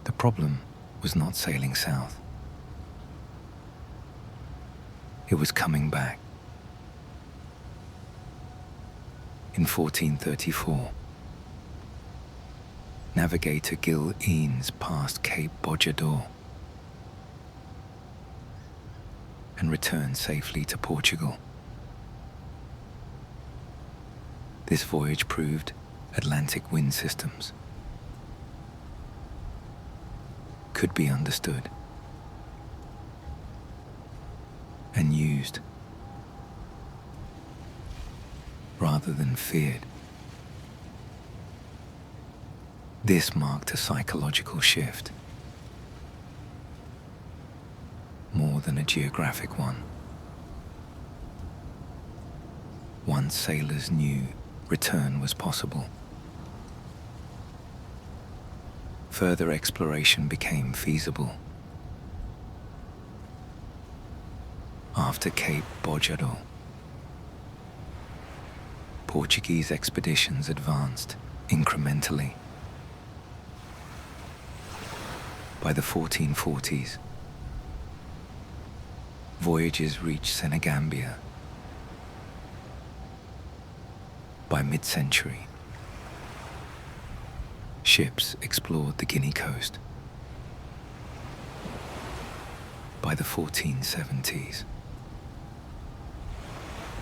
The problem was not sailing south. It was coming back. In 1434, navigator Gil Eanes passed Cape Bojador and returned safely to Portugal. This voyage proved Atlantic wind systems could be understood and used rather than feared. This marked a psychological shift, more than a geographic one. Once sailors knew return was possible. Further exploration became feasible. After Cape Bojado, Portuguese expeditions advanced incrementally. By the 1440s, voyages reached Senegambia. By mid-century, ships explored the Guinea coast. By the 1470s,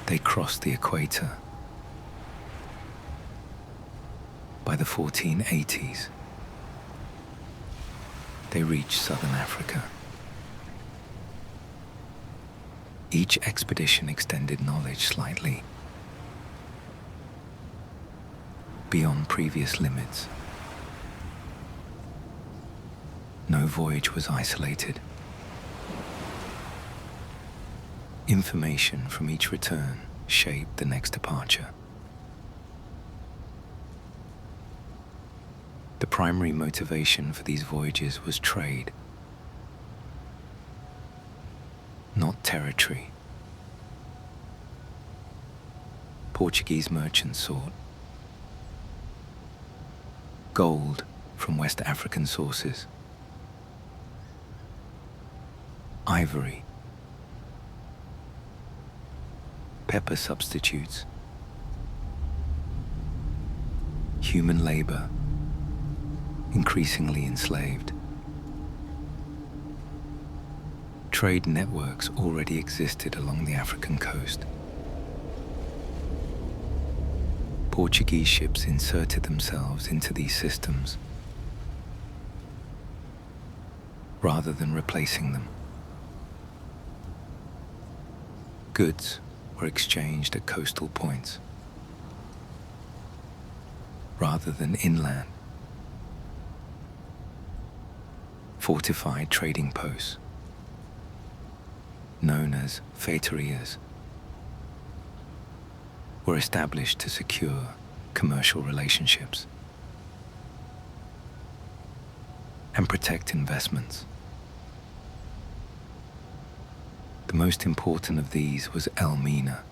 they crossed the equator. By the 1480s, they reached southern Africa. Each expedition extended knowledge slightly beyond previous limits. No voyage was isolated. Information from each return shaped the next departure. The primary motivation for these voyages was trade, not territory. Portuguese merchants sought gold from West African sources, ivory, pepper substitutes, human labor, increasingly enslaved. Trade networks already existed along the African coast. Portuguese ships inserted themselves into these systems rather than replacing them. Goods were exchanged at coastal points rather than inland. Fortified trading posts, known as feitorias, were established to secure commercial relationships and protect investments. The most important of these was Elmina,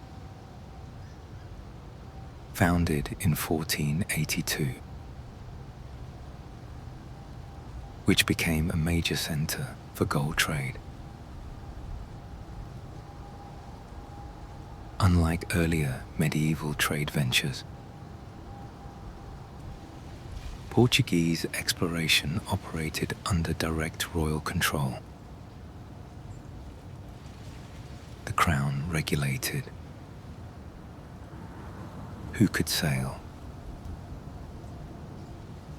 founded in 1482, which became a major center for gold trade. Unlike earlier medieval trade ventures, Portuguese exploration operated under direct royal control. The crown regulated who could sail,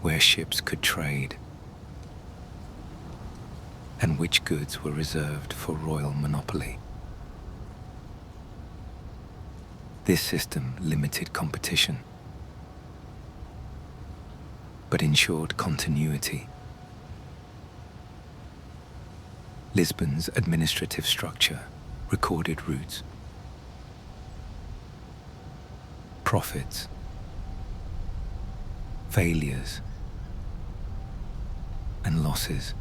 where ships could trade, and which goods were reserved for royal monopoly. This system limited competition, but ensured continuity. Lisbon's administrative structure recorded routes, profits, failures, and losses.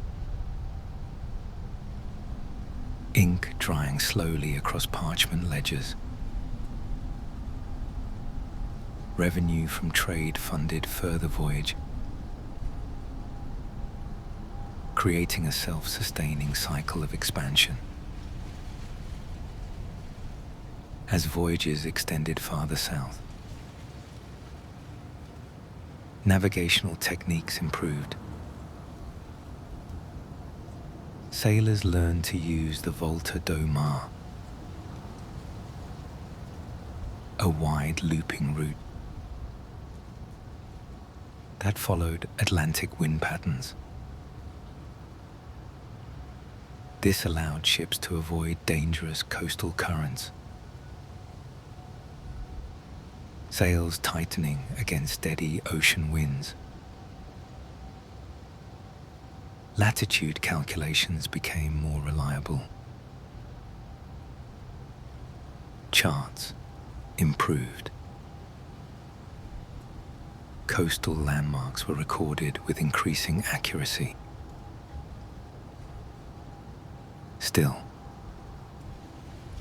Ink drying slowly across parchment ledgers. Revenue from trade funded further voyage, creating a self-sustaining cycle of expansion. As voyages extended farther south, navigational techniques improved. Sailors learned to use the Volta do Mar, a wide looping route that followed Atlantic wind patterns. This allowed ships to avoid dangerous coastal currents, sails tightening against steady ocean winds. Latitude calculations became more reliable. Charts improved. coastal landmarks were recorded with increasing accuracy. Still,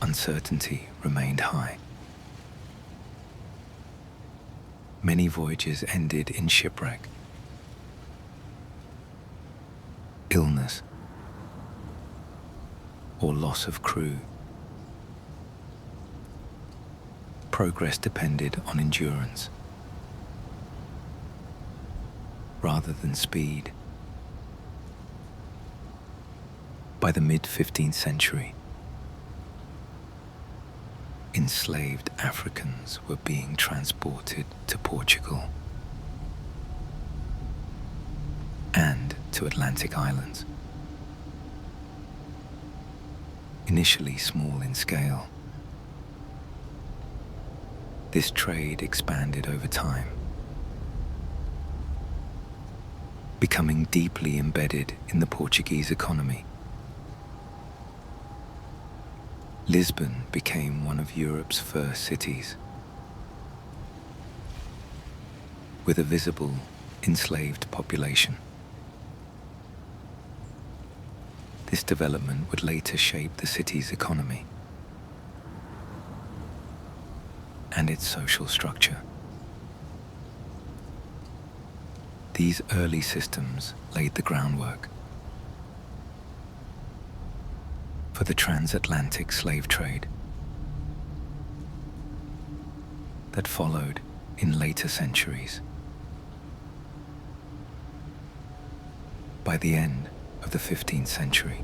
uncertainty remained high. Many voyages ended in shipwreck, illness, or loss of crew. Progress depended on endurance rather than speed. By the mid-15th century, enslaved Africans were being transported to Portugal and to Atlantic islands. Initially small in scale, this trade expanded over time, becoming deeply embedded in the Portuguese economy. Lisbon became one of Europe's first cities, with a visible enslaved population. This development would later shape the city's economy and its social structure. These early systems laid the groundwork for the transatlantic slave trade that followed in later centuries. By the end of the 15th century,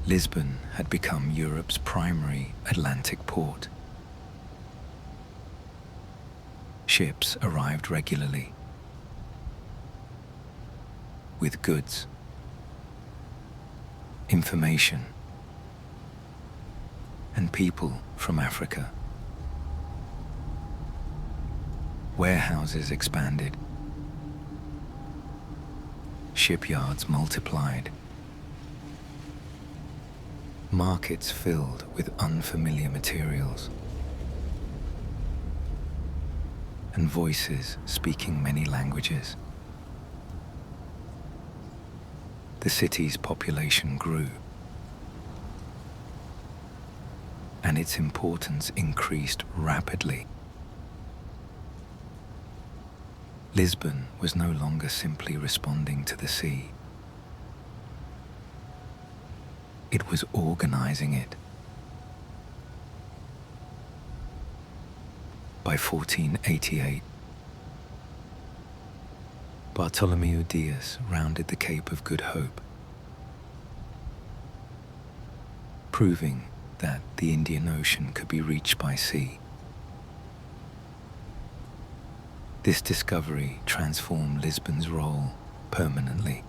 Lisbon had become Europe's primary Atlantic port. Ships arrived regularly with goods, information, and people from Africa. Warehouses expanded, shipyards multiplied, markets filled with unfamiliar materials, and voices speaking many languages. The city's population grew, and its importance increased rapidly. Lisbon was no longer simply responding to the sea. It was organizing it. By 1488, Bartolomeu Dias rounded the Cape of Good Hope, proving that the Indian Ocean could be reached by sea. This discovery transformed Lisbon's role permanently,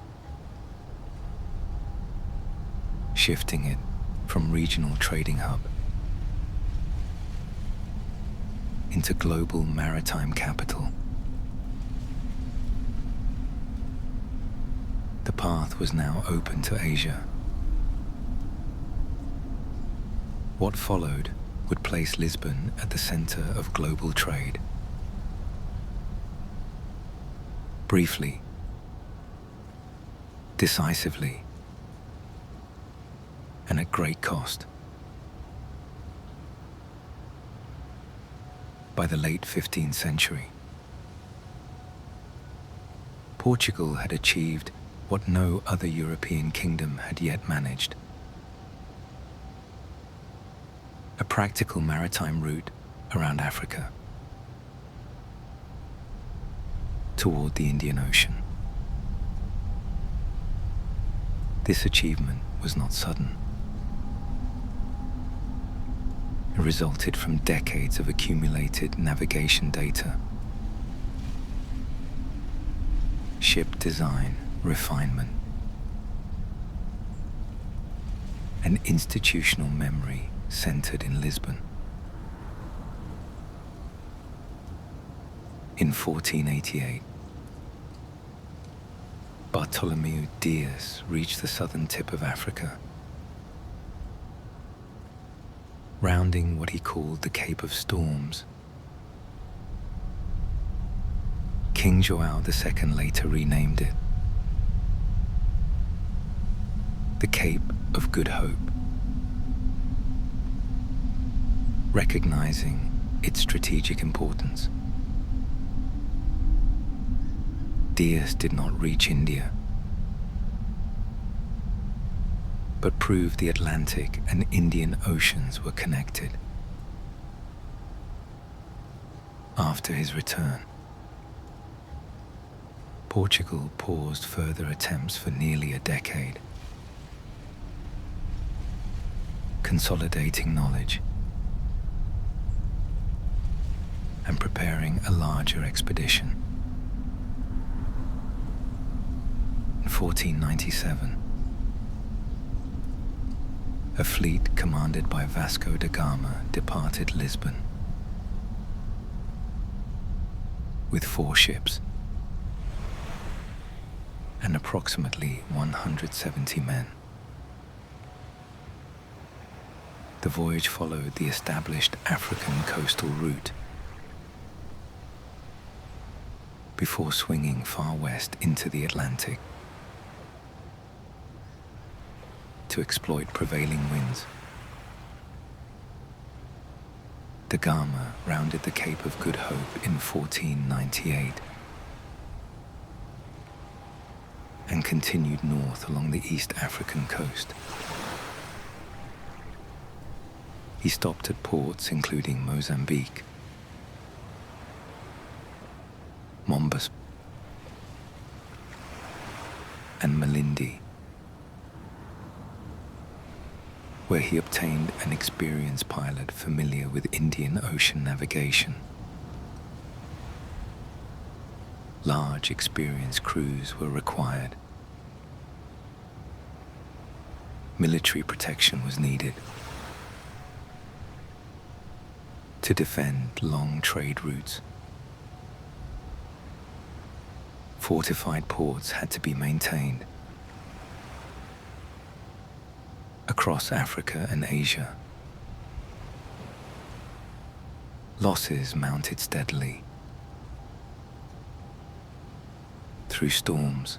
shifting it from regional trading hub into global maritime capital. The path was now open to Asia. What followed would place Lisbon at the center of global trade. Briefly, decisively, and at great cost. By the late 15th century, Portugal had achieved what no other European kingdom had yet managed: a practical maritime route around Africa toward the Indian Ocean. This achievement was not sudden. It resulted from decades of accumulated navigation data, ship design, refinement, and institutional memory centered in Lisbon. In 1488, Bartolomeu Dias reached the southern tip of Africa, rounding what he called the Cape of Storms. King João II later renamed it the Cape of Good Hope, recognizing its strategic importance. Dias did not reach India, but proved the Atlantic and Indian Oceans were connected. After his return, Portugal paused further attempts for nearly a decade, consolidating knowledge and preparing a larger expedition. In 1497, a fleet commanded by Vasco da Gama departed Lisbon with 4 ships and approximately 170 men. The voyage followed the established African coastal route before swinging far west into the Atlantic to exploit prevailing winds. Da Gama rounded the Cape of Good Hope in 1498 and continued north along the East African coast. He stopped at ports including Mozambique, Mombasa, and Malindi, where he obtained an experienced pilot familiar with Indian Ocean navigation. Large, experienced crews were required. Military protection was needed to defend long trade routes. Fortified ports had to be maintained across Africa and Asia. Losses mounted steadily through storms,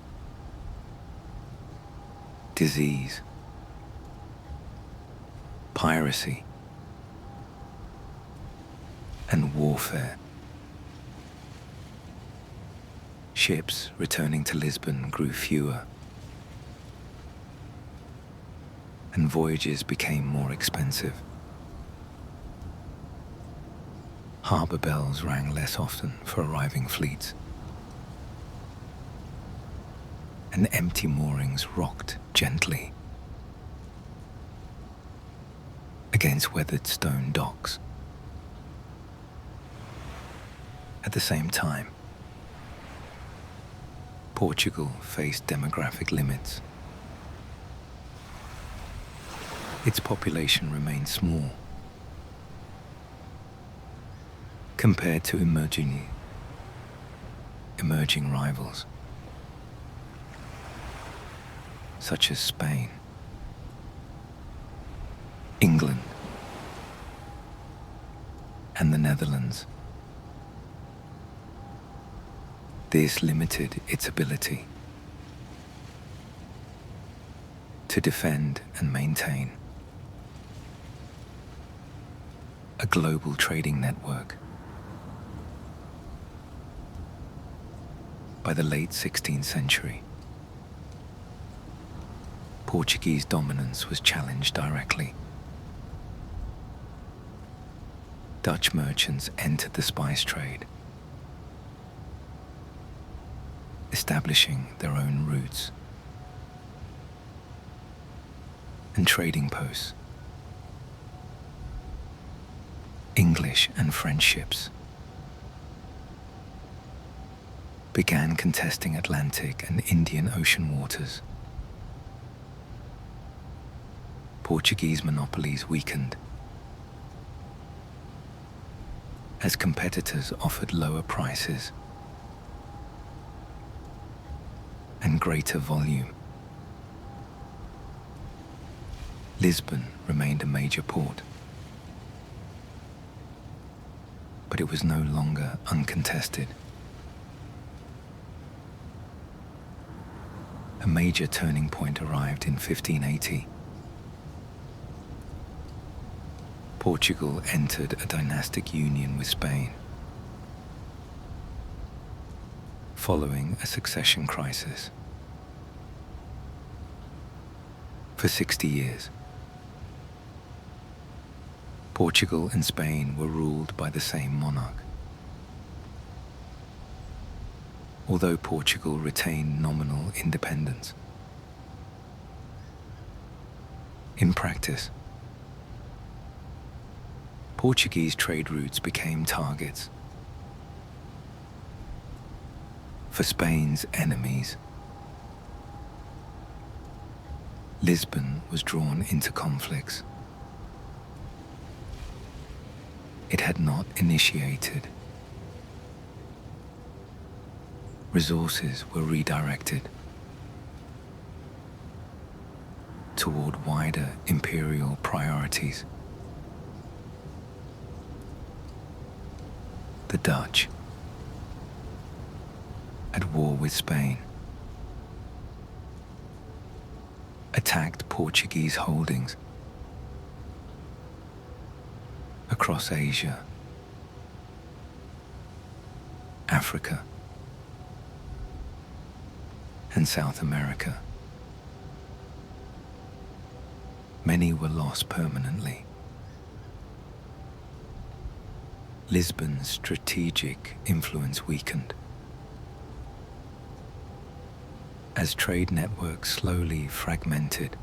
disease, piracy, and warfare. Ships returning to Lisbon grew fewer, and voyages became more expensive. Harbour bells rang less often for arriving fleets, and empty moorings rocked gently against weathered stone docks. At the same time, Portugal faced demographic limits. Its population remained small compared to emerging rivals such as Spain, England, and the Netherlands. This limited its ability to defend and maintain a global trading network. By the late 16th century, Portuguese dominance was challenged directly. Dutch merchants entered the spice trade, establishing their own routes and trading posts. English and French ships began contesting Atlantic and Indian Ocean waters. Portuguese monopolies weakened as competitors offered lower prices and greater volume. Lisbon remained a major port, but it was no longer uncontested. A major turning point arrived in 1580. Portugal entered a dynastic union with Spain, following a succession crisis. For 60 years, Portugal and Spain were ruled by the same monarch. Although Portugal retained nominal independence, in practice, Portuguese trade routes became targets for Spain's enemies. Lisbon was drawn into conflicts it had not initiated. Resources were redirected toward wider imperial priorities. The Dutch, at war with Spain, attacked Portuguese holdings across Asia, Africa, and South America. Many were lost permanently. Lisbon's strategic influence weakened as trade networks slowly fragmented.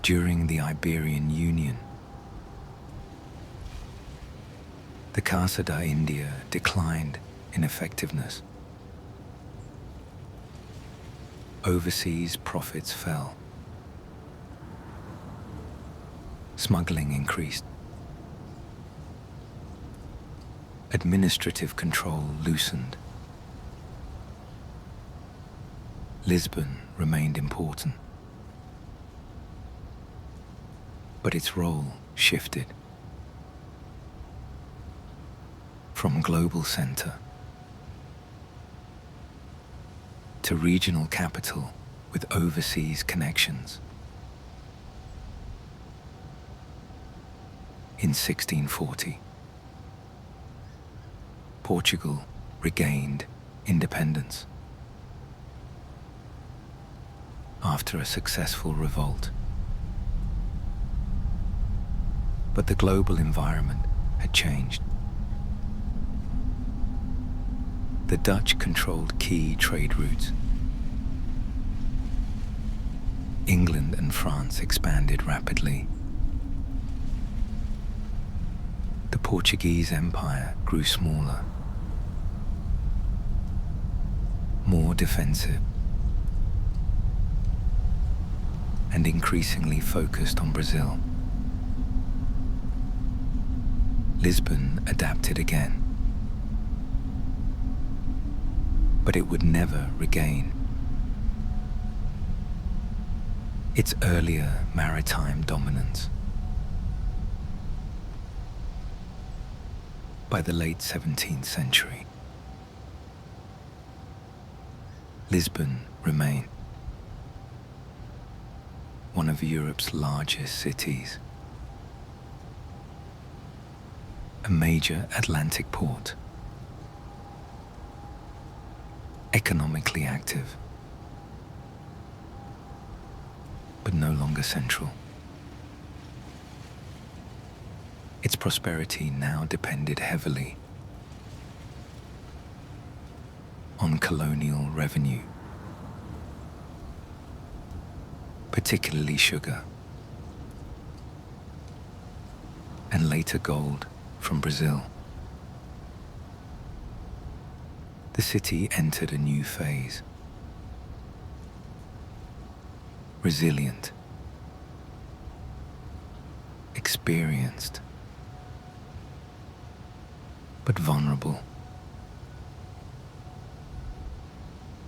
During the Iberian Union, the Casa da India declined in effectiveness. Overseas profits fell. Smuggling increased. Administrative control loosened. Lisbon remained important, but its role shifted from global center to regional capital with overseas connections. In 1640, Portugal regained independence after a successful revolt. But the global environment had changed. The Dutch controlled key trade routes. England and France expanded rapidly. The Portuguese Empire grew smaller, more defensive, and increasingly focused on Brazil. Lisbon adapted again, but it would never regain its earlier maritime dominance. By the late 17th century, Lisbon remained one of Europe's largest cities, a major Atlantic port, economically active, but no longer central. Its prosperity now depended heavily on colonial revenue, particularly sugar, and later gold from Brazil. The city entered a new phase. Resilient, experienced, but vulnerable.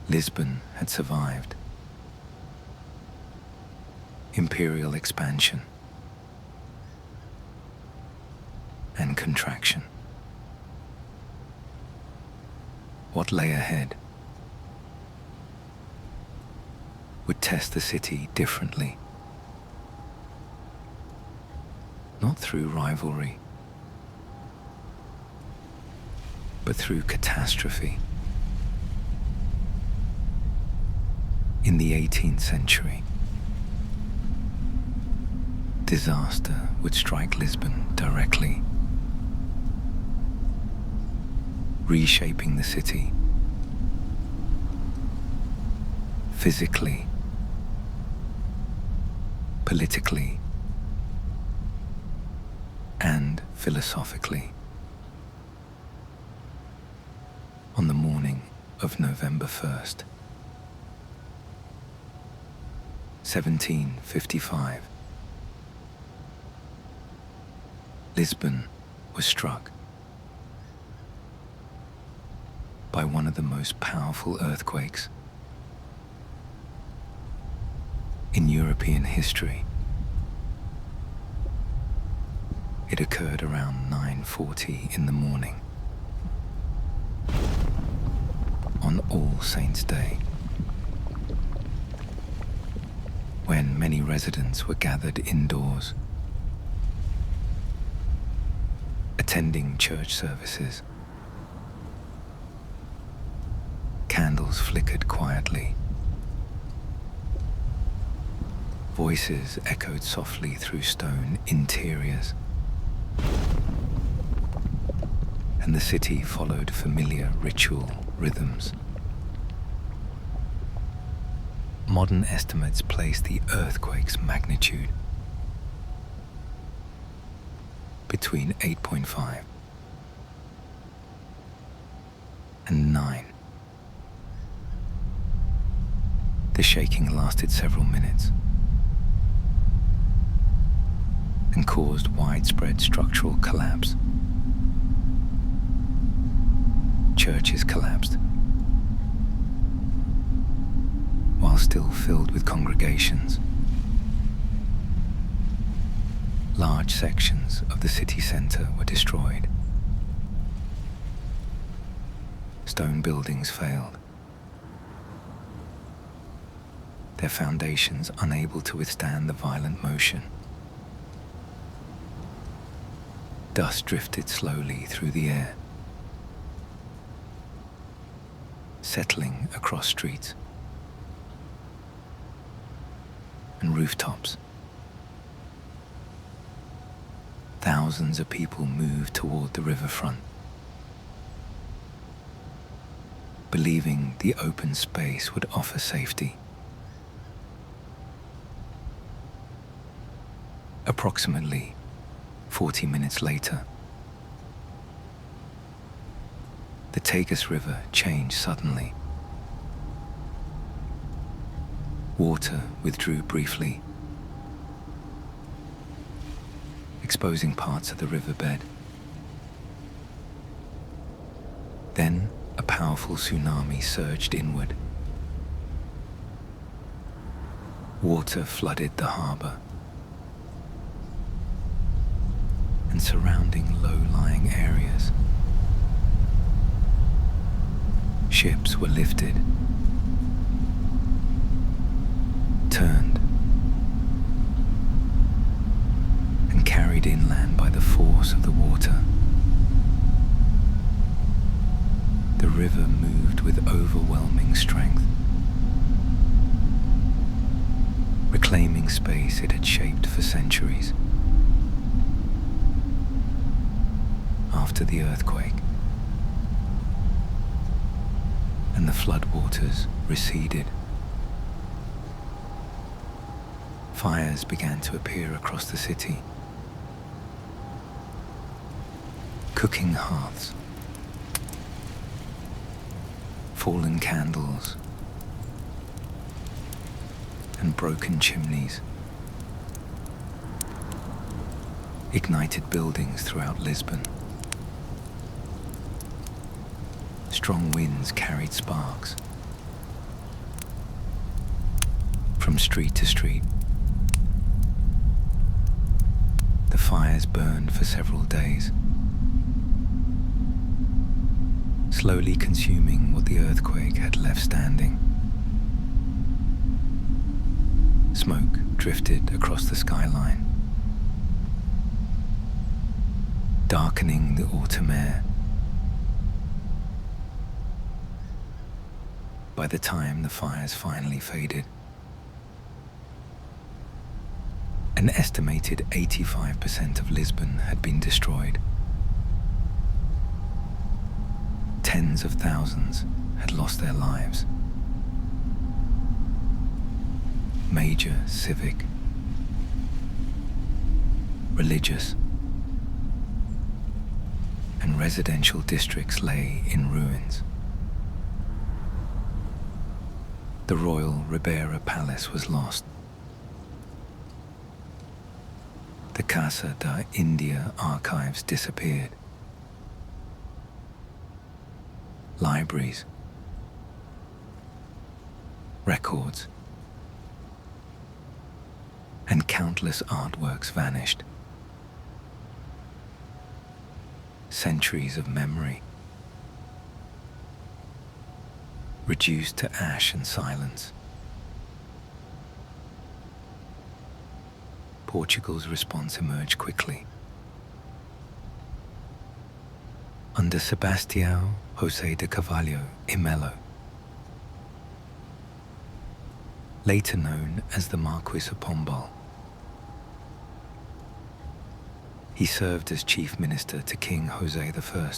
Lisbon had survived imperial expansion and contraction, what lay ahead would test the city differently. Not through rivalry, but through catastrophe. In the 18th century, disaster would strike Lisbon directly, reshaping the city physically, politically, and philosophically. On the morning of November 1st, 1755, Lisbon was struck by one of the most powerful earthquakes in European history. It occurred around 9:40 in the morning on All Saints' Day, when many residents were gathered indoors, attending church services. Candles flickered quietly. Voices echoed softly through stone interiors. And the city followed familiar ritual rhythms. Modern estimates place the earthquake's magnitude between 8.5 and 9. The shaking lasted several minutes and caused widespread structural collapse. Churches collapsed, while still filled with congregations. Large sections of the city centre were destroyed. Stone buildings failed, their foundations unable to withstand the violent motion. Dust drifted slowly through the air, settling across streets and rooftops. Thousands of people moved toward the riverfront, believing the open space would offer safety. Approximately 40 minutes later, the Tagus River changed suddenly. Water withdrew briefly, exposing parts of the riverbed. Then a powerful tsunami surged inward. Water flooded the harbor, and surrounding low-lying areas. Ships were lifted, turned, and carried inland by the force of the water. The river moved with overwhelming strength, reclaiming space it had shaped for centuries. After the earthquake, and the floodwaters receded, fires began to appear across the city. Cooking hearths, fallen candles, and broken chimneys ignited buildings throughout Lisbon. Strong winds carried sparks from street to street. The fires burned for several days. slowly consuming what the earthquake had left standing. Smoke drifted across the skyline, darkening the autumn air. By the time the fires finally faded, an estimated 85% of Lisbon had been destroyed. Tens of thousands had lost their lives. Major civic, religious, and residential districts lay in ruins. The Royal Ribera Palace was lost. The Casa da India archives disappeared. Libraries, records, and countless artworks vanished. Centuries of memory reduced to ash and silence. Portugal's response emerged quickly. Under Sebastião José de Carvalho e Melo, later known as the Marquis of Pombal, he served as chief minister to King José I.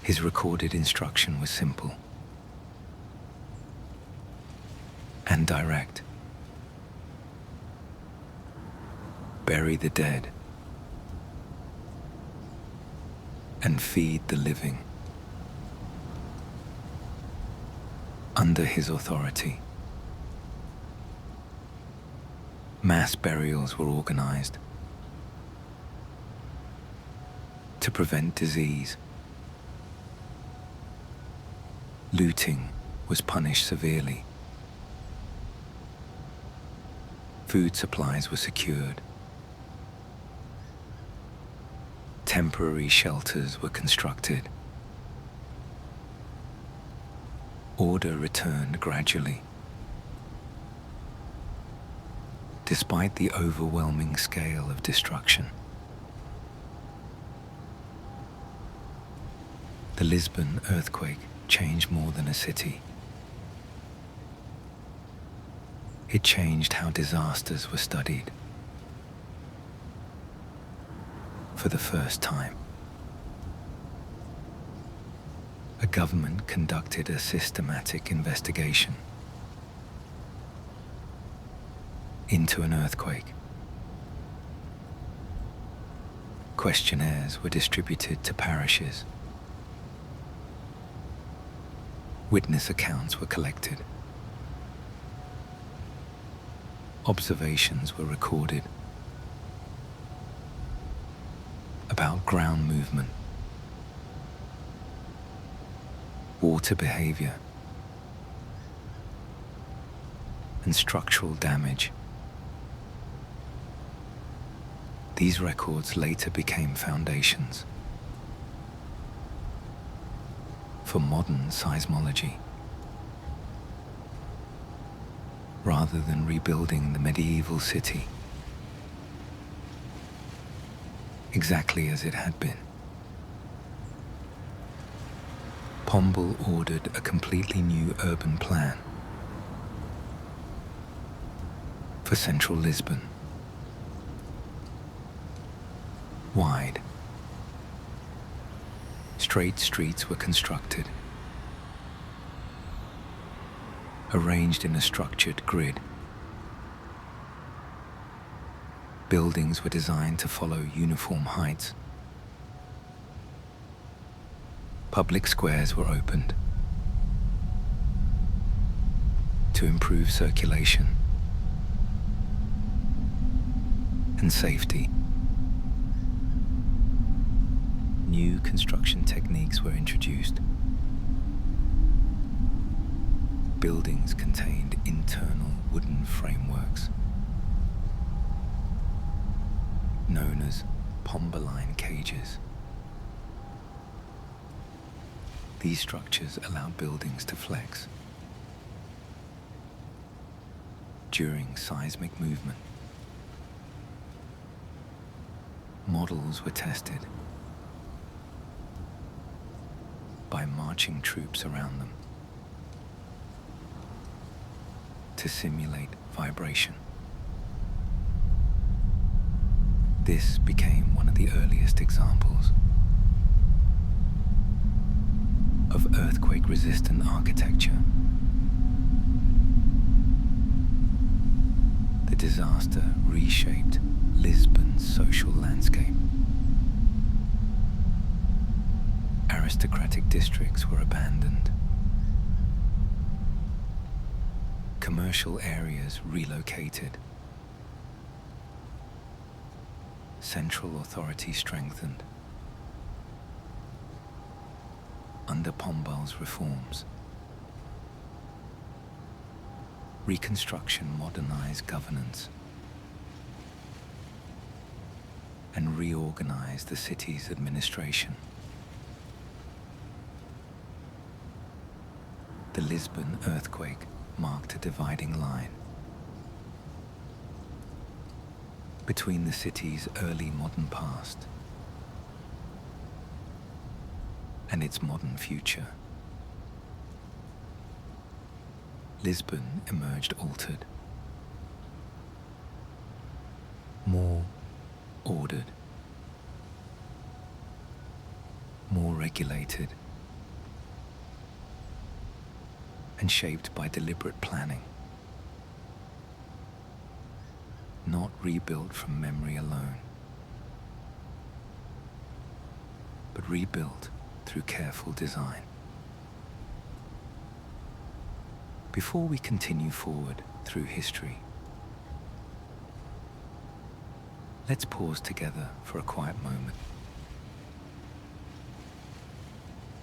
His recorded instruction was simple and direct. Bury the dead and feed the living. Under his authority, mass burials were organized to prevent disease. Looting was punished severely. Food supplies were secured. Temporary shelters were constructed. Order returned gradually. Despite the overwhelming scale of destruction, the Lisbon earthquake changed more than a city. It changed how disasters were studied. For the first time, a government conducted a systematic investigation into an earthquake. Questionnaires were distributed to parishes. Witness accounts were collected. Observations were recorded about ground movement, water behavior, and structural damage. These records later became foundations for modern seismology. Rather than rebuilding the medieval city exactly as it had been, Pombal ordered a completely new urban plan for central Lisbon. Wide, straight streets were constructed, arranged in a structured grid. Buildings were designed to follow uniform heights. Public squares were opened to improve circulation and safety. New construction techniques were introduced. Buildings contained internal wooden frameworks known as pombaline cages. These structures allowed buildings to flex during seismic movement. Models were tested by marching troops around them to simulate vibration. This became one of the earliest examples of earthquake-resistant architecture. The disaster reshaped Lisbon's social landscape. Aristocratic districts were abandoned. Commercial areas relocated. Central authority strengthened. Under Pombal's reforms, Reconstruction modernized governance and reorganized the city's administration. The Lisbon earthquake marked a dividing line between the city's early modern past and its modern future. Lisbon emerged altered, more ordered, more regulated, and shaped by deliberate planning, not rebuilt from memory alone, but rebuilt through careful design. Before we continue forward through history, let's pause together for a quiet moment.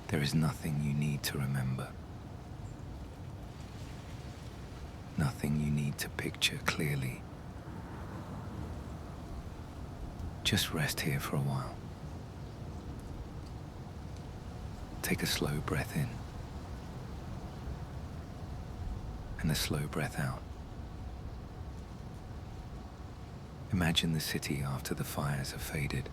There is nothing you need to remember, nothing you need to picture clearly. Just rest here for a while. Take a slow breath in and a slow breath out. Imagine the city after the fires have faded.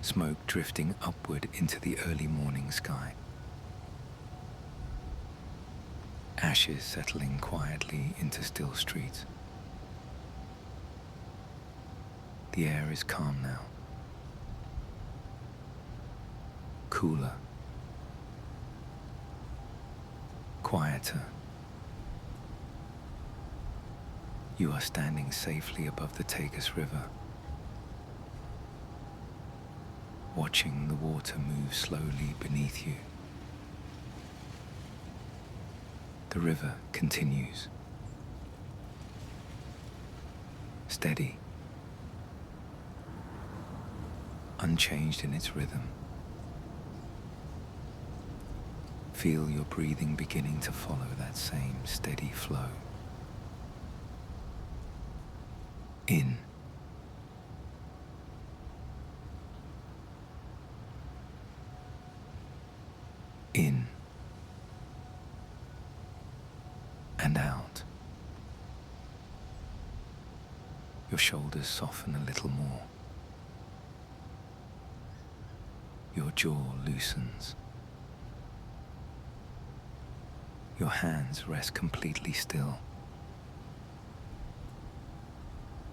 Smoke drifting upward into the early morning sky. Ashes settling quietly into still streets. The air is calm now. Cooler. Quieter. You are standing safely above the Tagus River, watching the water move slowly beneath you. The river continues, steady, unchanged in its rhythm. Feel your breathing beginning to follow that same steady flow. In. In. And out. Your shoulders soften a little more. Your jaw loosens. Your hands rest completely still.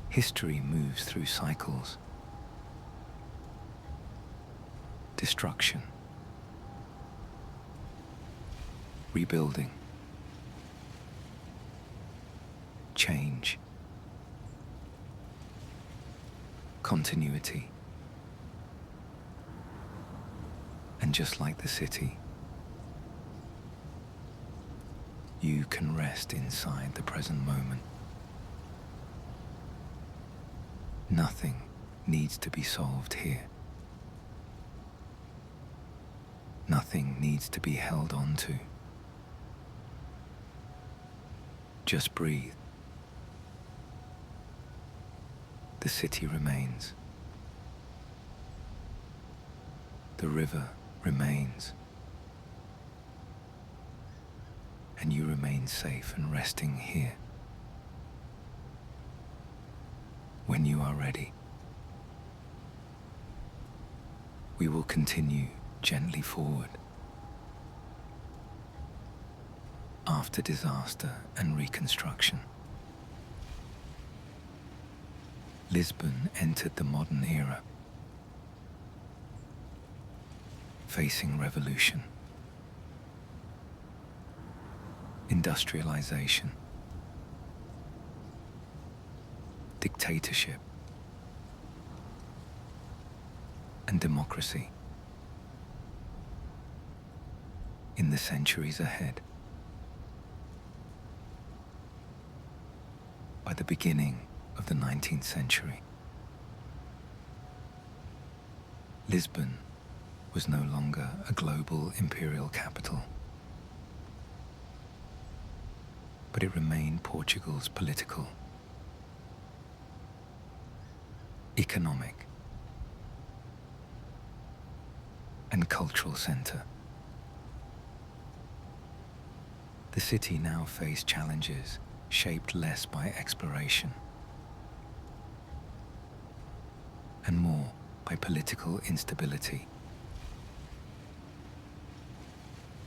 History moves through cycles. Destruction. Rebuilding. Change. Continuity. And just like the city, you can rest inside the present moment. Nothing needs to be solved here. Nothing needs to be held on to. Just breathe. The city remains. the river remains, and you remain safe and resting here. When you are ready, we will continue gently forward. After disaster and reconstruction, Lisbon entered the modern era, facing revolution, industrialization, dictatorship, and democracy. In the centuries ahead, by the beginning of the 19th century, Lisbon was no longer a global imperial capital, but it remained Portugal's political, economic, and cultural center. The city now faced challenges shaped less by exploration and more by political instability,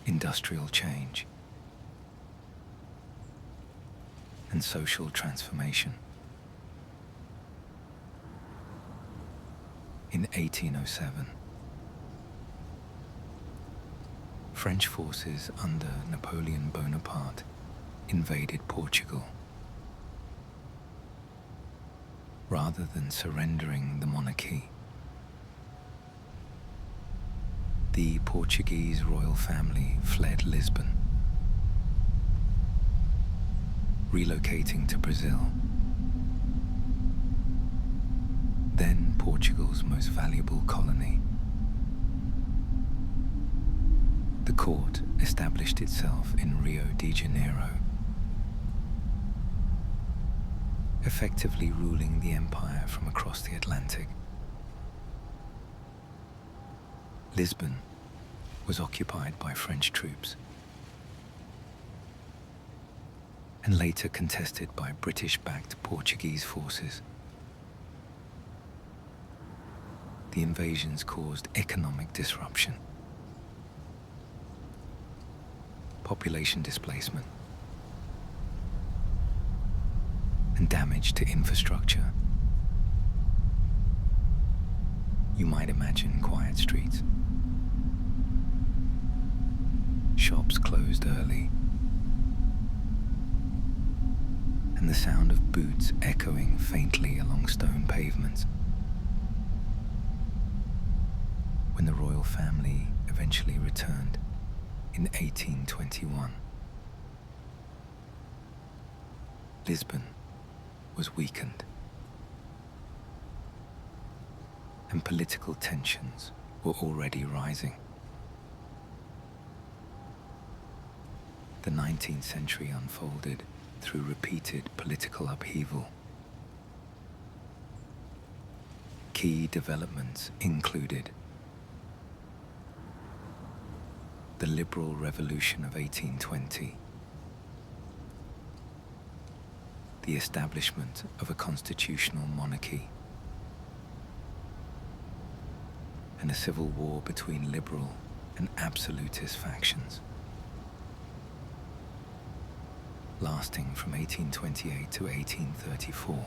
industrial change, and social transformation. In 1807, French forces under Napoleon Bonaparte invaded Portugal. Rather than surrendering the monarchy, the Portuguese royal family fled Lisbon, relocating to Brazil, then Portugal's most valuable colony. The court established itself in Rio de Janeiro, effectively ruling the empire from across the Atlantic. Lisbon was occupied by French troops and later contested by British-backed Portuguese forces. The invasions caused economic disruption, population displacement, and damage to infrastructure. You might imagine quiet streets, shops closed early, and the sound of boots echoing faintly along stone pavements. When the royal family eventually returned in 1821, Lisbon was weakened, and political tensions were already rising. The 19th century unfolded through repeated political upheaval. Key developments included the Liberal Revolution of 1820, the establishment of a constitutional monarchy, and a civil war between liberal and absolutist factions, lasting from 1828 to 1834.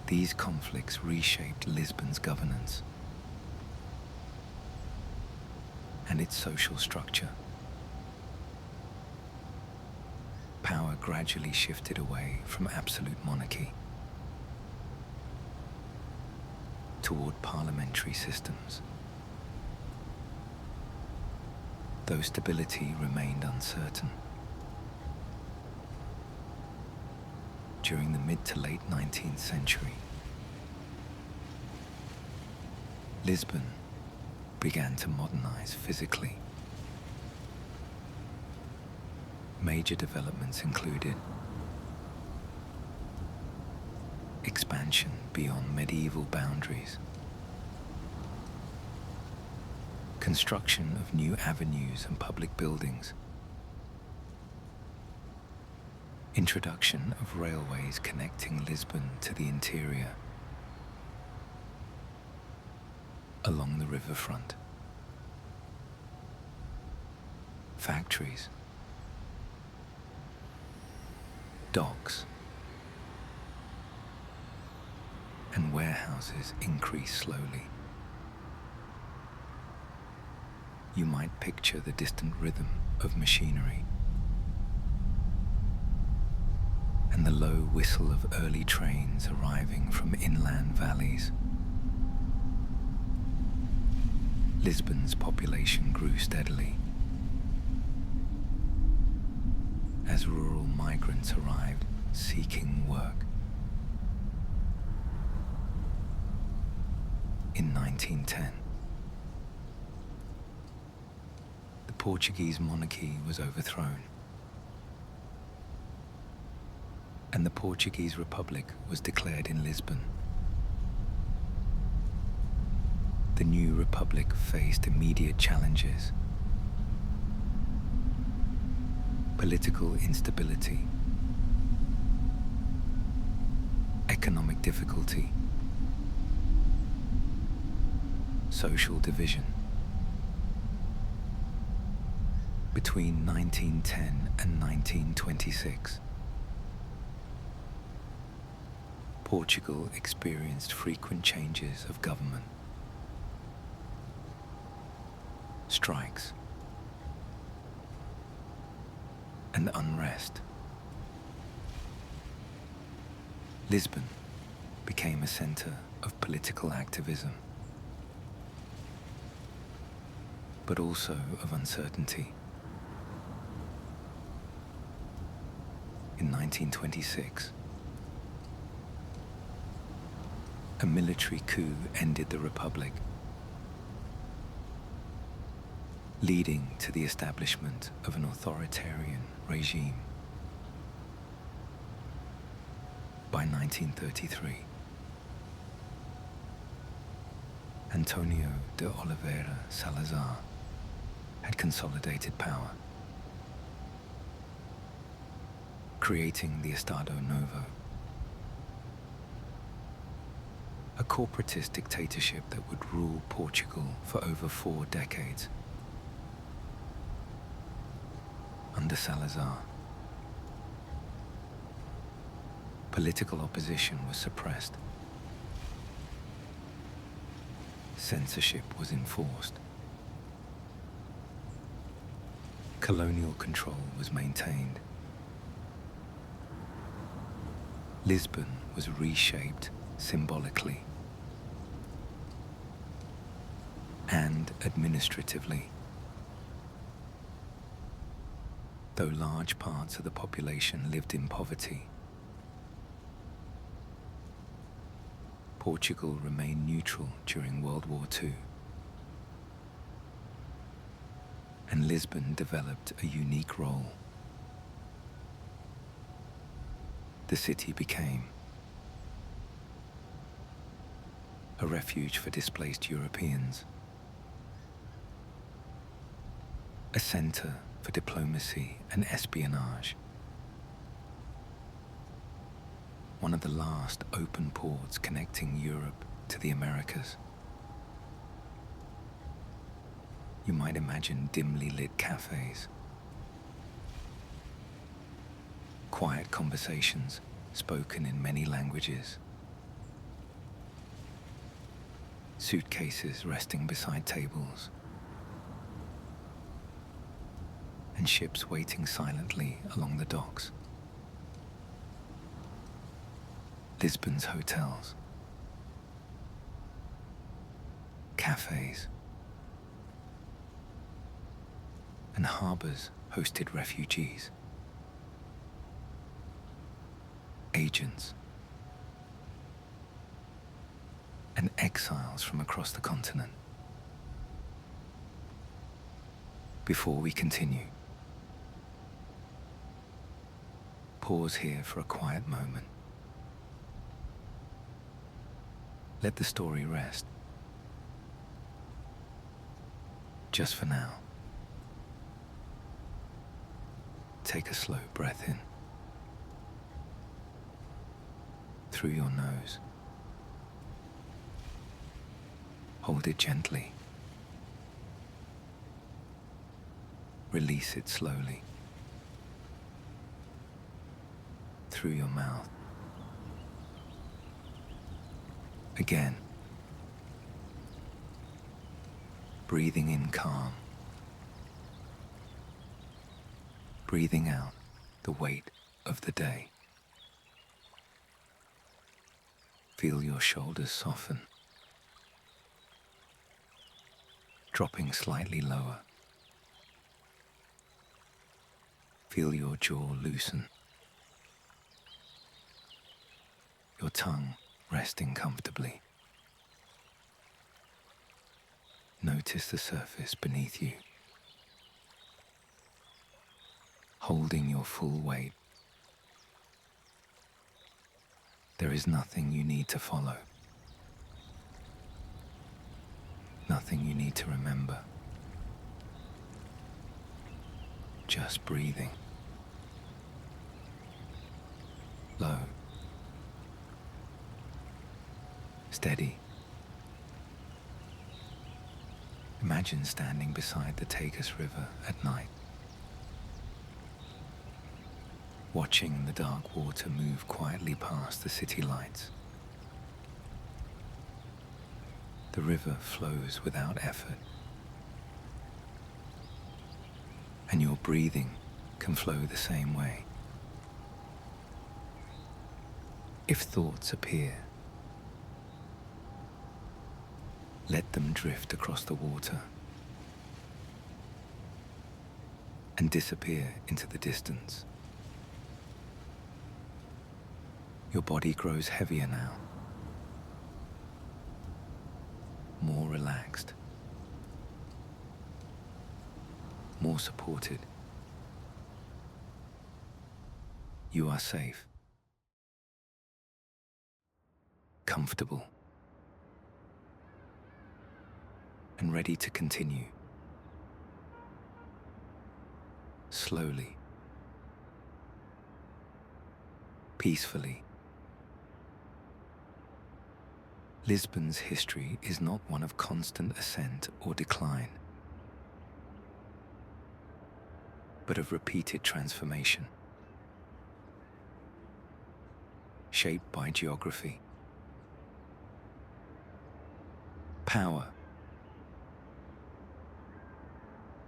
These conflicts reshaped Lisbon's governance and its social structure. Power gradually shifted away from absolute monarchy toward parliamentary systems, though stability remained uncertain. During the mid to late 19th century, Lisbon began to modernize physically. Major developments included expansion beyond medieval boundaries, construction of new avenues and public buildings, introduction of railways connecting Lisbon to the interior along the riverfront, factories, docks, and warehouses increase slowly. You might picture the distant rhythm of machinery and the low whistle of early trains arriving from inland valleys. Lisbon's population grew steadily as rural migrants arrived seeking work. In 1910, the Portuguese monarchy was overthrown, and the Portuguese Republic was declared in Lisbon. The new republic faced immediate challenges: political instability, economic difficulty, social division. Between 1910 and 1926, Portugal experienced frequent changes of government, strikes, and unrest. Lisbon became a center of political activism, but also of uncertainty. In 1926, a military coup ended the republic, leading to the establishment of an authoritarian regime. By 1933, Antonio de Oliveira Salazar had consolidated power, creating the Estado Novo, a corporatist dictatorship that would rule Portugal for over 4 decades. Under Salazar, political opposition was suppressed, censorship was enforced, colonial control was maintained. Lisbon was reshaped symbolically and administratively. Though large parts of the population lived in poverty, Portugal remained neutral during World War II, and Lisbon developed a unique role. The city became a refuge for displaced Europeans, a center for diplomacy and espionage, one of the last open ports connecting Europe to the Americas. You might imagine dimly lit cafes, quiet conversations spoken in many languages, suitcases resting beside tables, and ships waiting silently along the docks. Lisbon's hotels, cafes, and harbors hosted refugees, agents, and exiles from across the continent. Before we continue, pause here for a quiet moment. Let the story rest. just for now. Take a slow breath in through your nose. Hold it gently. Release it slowly through your mouth. Again, breathing in calm, breathing out the weight of the day. Feel your shoulders soften, dropping slightly lower. Feel your jaw loosen, your tongue resting comfortably. Notice the surface beneath you, holding your full weight. There is nothing you need to follow, nothing you need to remember. Just breathing. Low. Steady. Imagine standing beside the Tagus River at night, watching the dark water move quietly past the city lights. The river flows without effort, and your breathing can flow the same way. If thoughts appear, let them drift across the water and disappear into the distance. Your body grows heavier now, more relaxed, more supported. You are safe, comfortable, and ready to continue. Slowly, peacefully. Lisbon's history is not one of constant ascent or decline, but of repeated transformation, shaped by geography, power,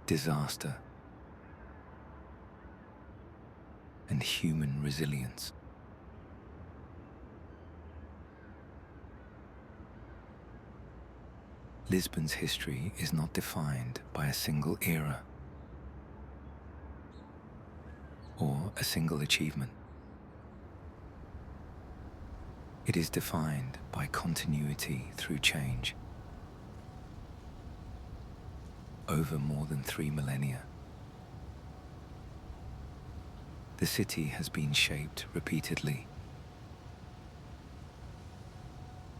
disaster, and human resilience. Lisbon's history is not defined by a single era or a single achievement. It is defined by continuity through change. Over more than 3 millennia, the city has been shaped repeatedly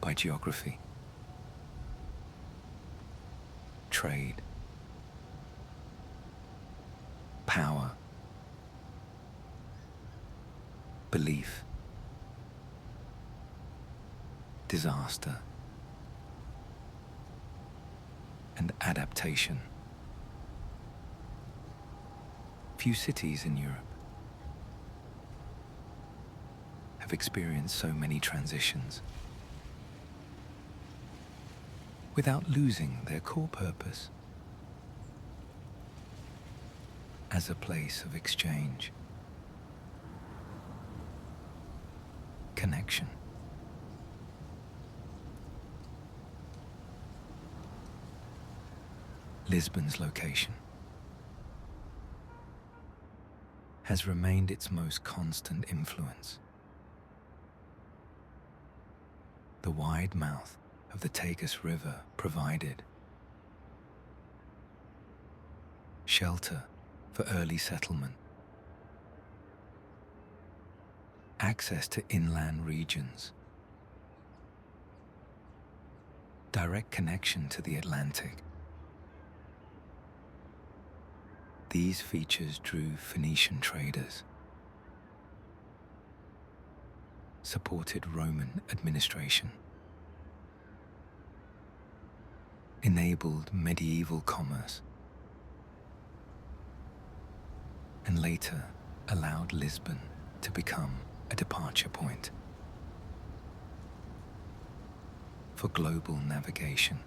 by geography, trade, power, belief, disaster, and adaptation. Few cities in Europe have experienced so many transitions without losing their core purpose as a place of exchange, connection. Lisbon's location has remained its most constant influence. The wide mouth of the Tagus River provided shelter for early settlement, access to inland regions, direct connection to the Atlantic, These features drew Phoenician traders, supported Roman administration, enabled medieval commerce, and later allowed Lisbon to become a departure point for global navigation.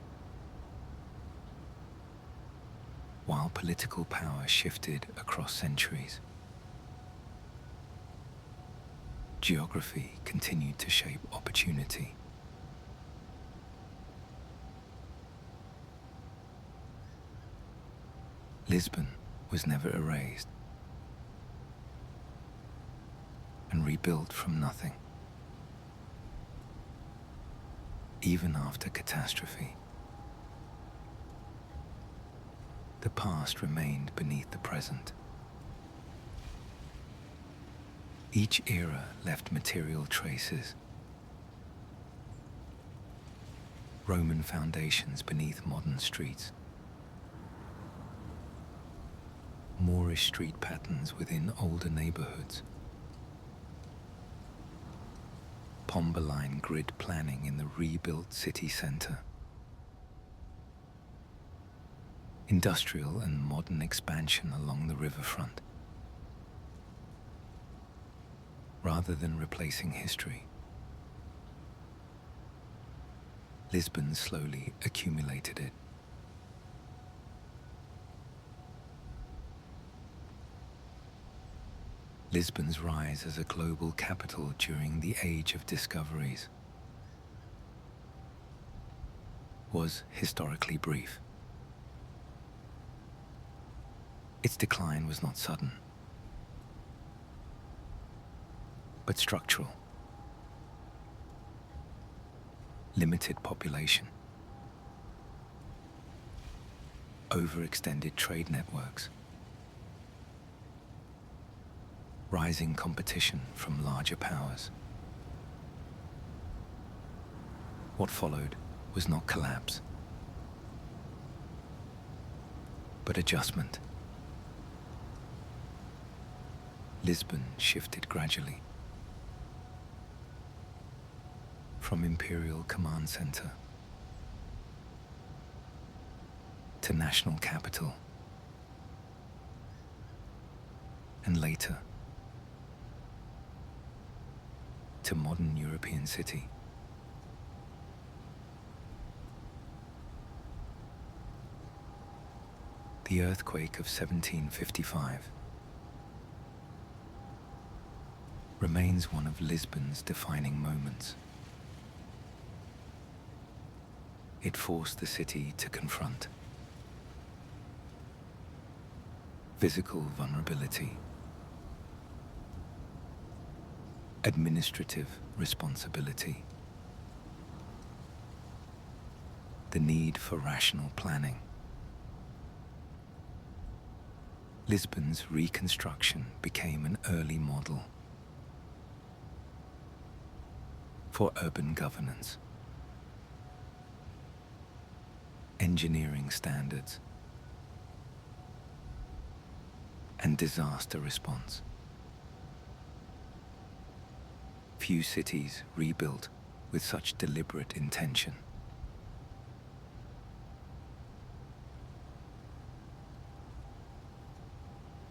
While political power shifted across centuries, geography continued to shape opportunity. Lisbon was never erased and rebuilt from nothing. Even after catastrophe, the past remained beneath the present. Each era left material traces. Roman foundations beneath modern streets. Moorish street patterns within older neighborhoods. Pomber-line grid planning in the rebuilt city center. Industrial and modern expansion along the riverfront. Rather than replacing history, Lisbon slowly accumulated it. Lisbon's rise as a global capital during the Age of Discoveries was historically brief. Its decline was not sudden, but structural. Limited population, overextended trade networks, rising competition from larger powers. What followed was not collapse, but adjustment. Lisbon shifted gradually from imperial command center to national capital, and later to modern European city. The earthquake of 1755 remains one of Lisbon's defining moments. It forced the city to confront physical vulnerability, administrative responsibility, the need for rational planning. Lisbon's reconstruction became an early model for urban governance, engineering standards, and disaster response. Few cities rebuilt with such deliberate intention.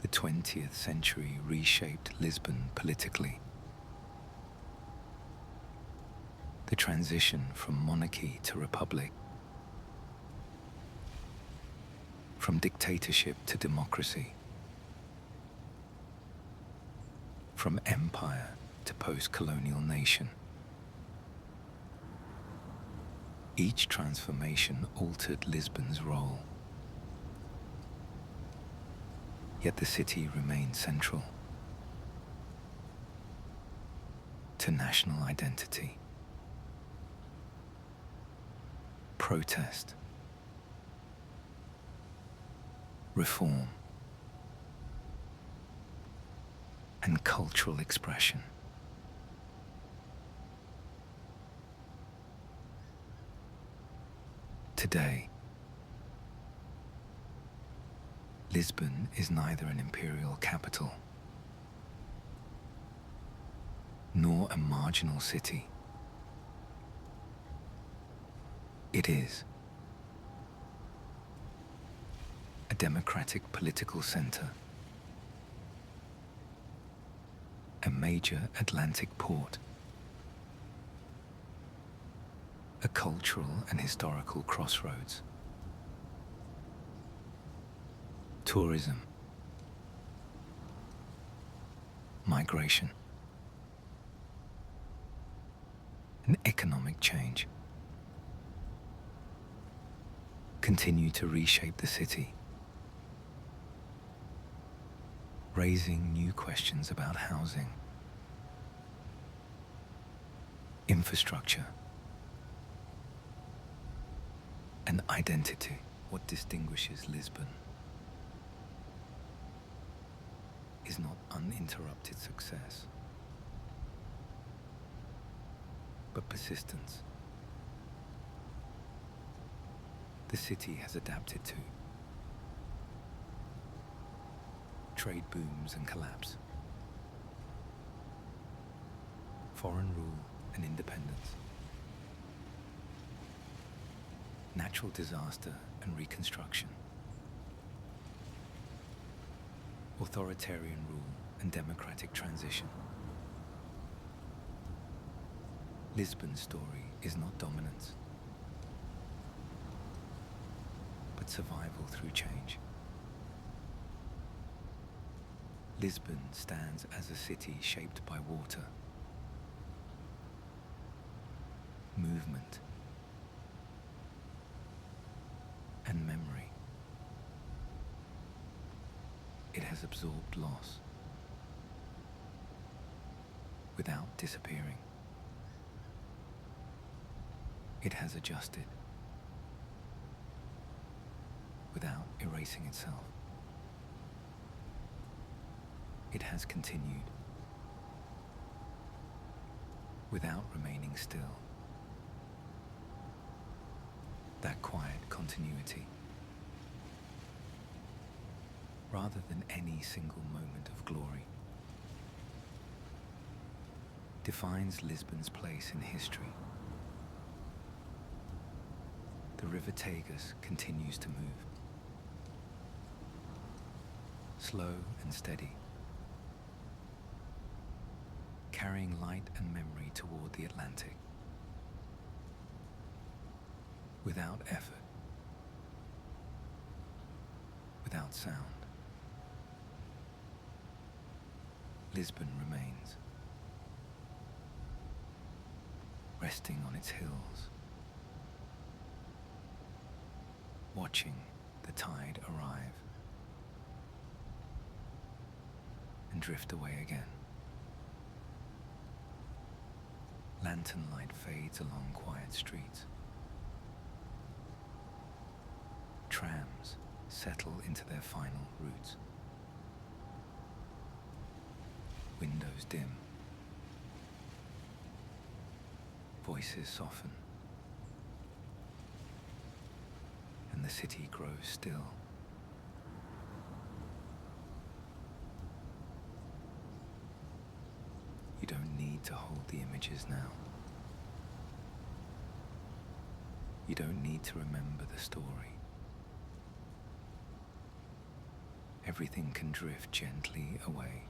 The 20th century reshaped Lisbon politically. The transition from monarchy to republic, from dictatorship to democracy, from empire to post-colonial nation. Each transformation altered Lisbon's role. Yet the city remained central to national identity. Protest, reform, and cultural expression. Today, Lisbon is neither an imperial capital nor a marginal city. It is a democratic political center, a major Atlantic port, a cultural and historical crossroads, tourism, migration, and economic change continue to reshape the city, raising new questions about housing, infrastructure, and identity. What distinguishes Lisbon is not uninterrupted success, but persistence. The city has adapted to trade booms and collapse, foreign rule and independence, natural disaster and reconstruction, authoritarian rule and democratic transition. Lisbon's story is not dominance, but survival through change. Lisbon stands as a city shaped by water, movement, and memory. It has absorbed loss without disappearing. It has adjusted without erasing itself. It has continued without remaining still. That quiet continuity, rather than any single moment of glory, defines Lisbon's place in history. The River Tagus continues to move, slow and steady, carrying light and memory toward the Atlantic. Without effort, without sound, Lisbon remains, resting on its hills, watching the tide arrive and drift away again. Lantern light fades along quiet streets. Trams settle into their final routes. Windows dim. Voices soften. And the city grows still. You don't need to hold the images now. You don't need to remember the story. Everything can drift gently away,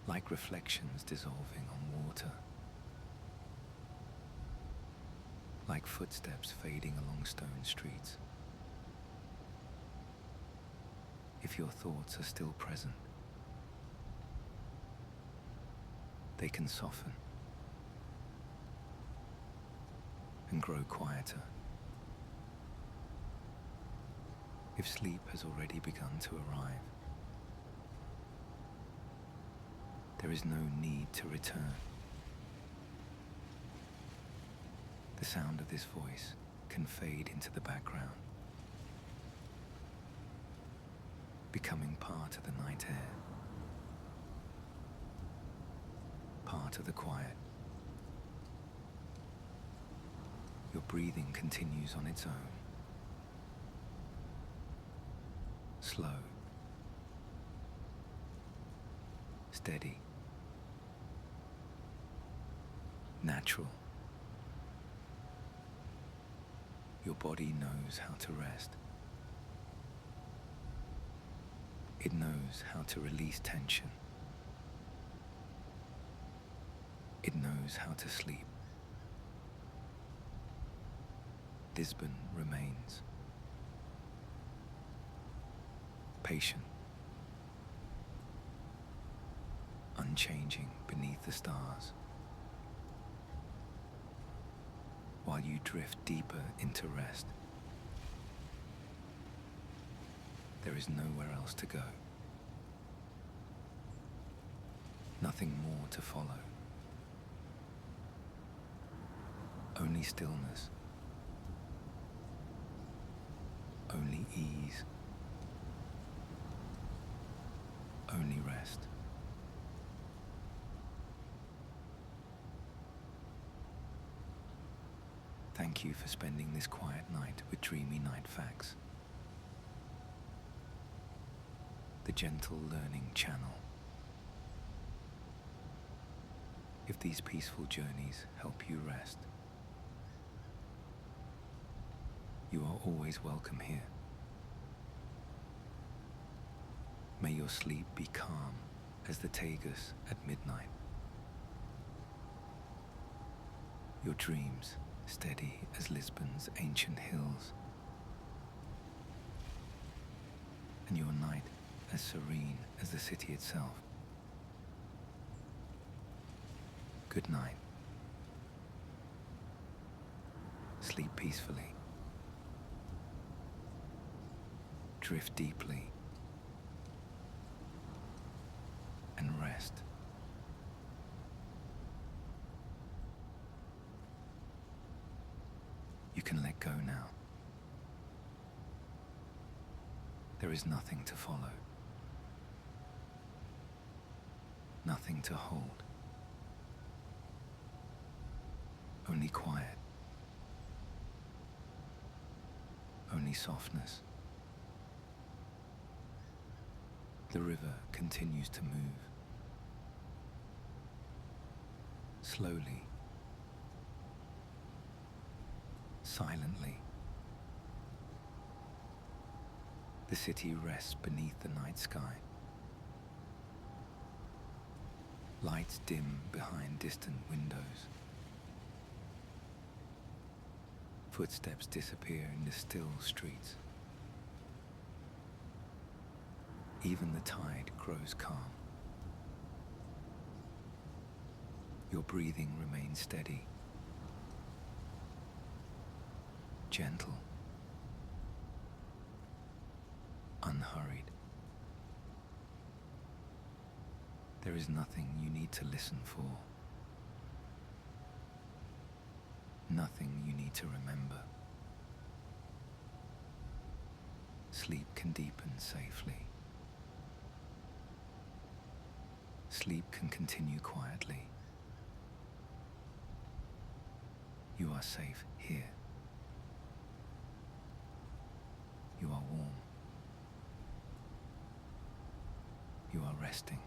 like reflections dissolving on water, like footsteps fading along stone streets. If your thoughts are still present, they can soften and grow quieter. If sleep has already begun to arrive, there is no need to return. The sound of this voice can fade into the background, becoming part of the night air, part of the quiet. Your breathing continues on its own, slow, steady, natural. Your body knows how to rest. It knows how to release tension. It knows how to sleep. Lisbon remains patient, unchanging beneath the stars, while you drift deeper into rest. There is nowhere else to go, nothing more to follow, only stillness, only ease, only rest. Thank you for spending this quiet night with Dreamy Night Facts, the gentle learning channel. If these peaceful journeys help you rest, you are always welcome here. May your sleep be calm as the Tagus at midnight. Your dreams steady as Lisbon's ancient hills, and your night as serene as the city itself. Good night. Sleep peacefully. Drift deeply. And rest. You can let go now. There is nothing to follow, nothing to hold, only quiet, only softness. The river continues to move, slowly, silently. The city rests beneath the night sky. Lights dim behind distant windows. Footsteps disappear in the still streets. Even the tide grows calm. Your breathing remains steady, gentle, unhurried. There is nothing you need to listen for, nothing you need to remember. Sleep can deepen safely. Sleep can continue quietly. You are safe here. You are warm. You are resting.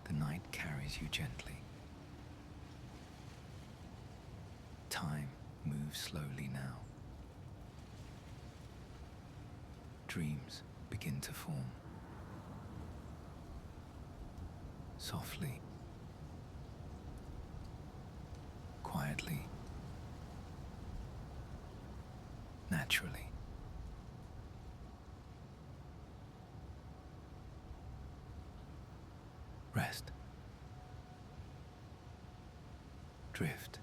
The night carries you gently. Time moves slowly now. Dreams begin to form. Softly, quietly, naturally. Rest. Drift.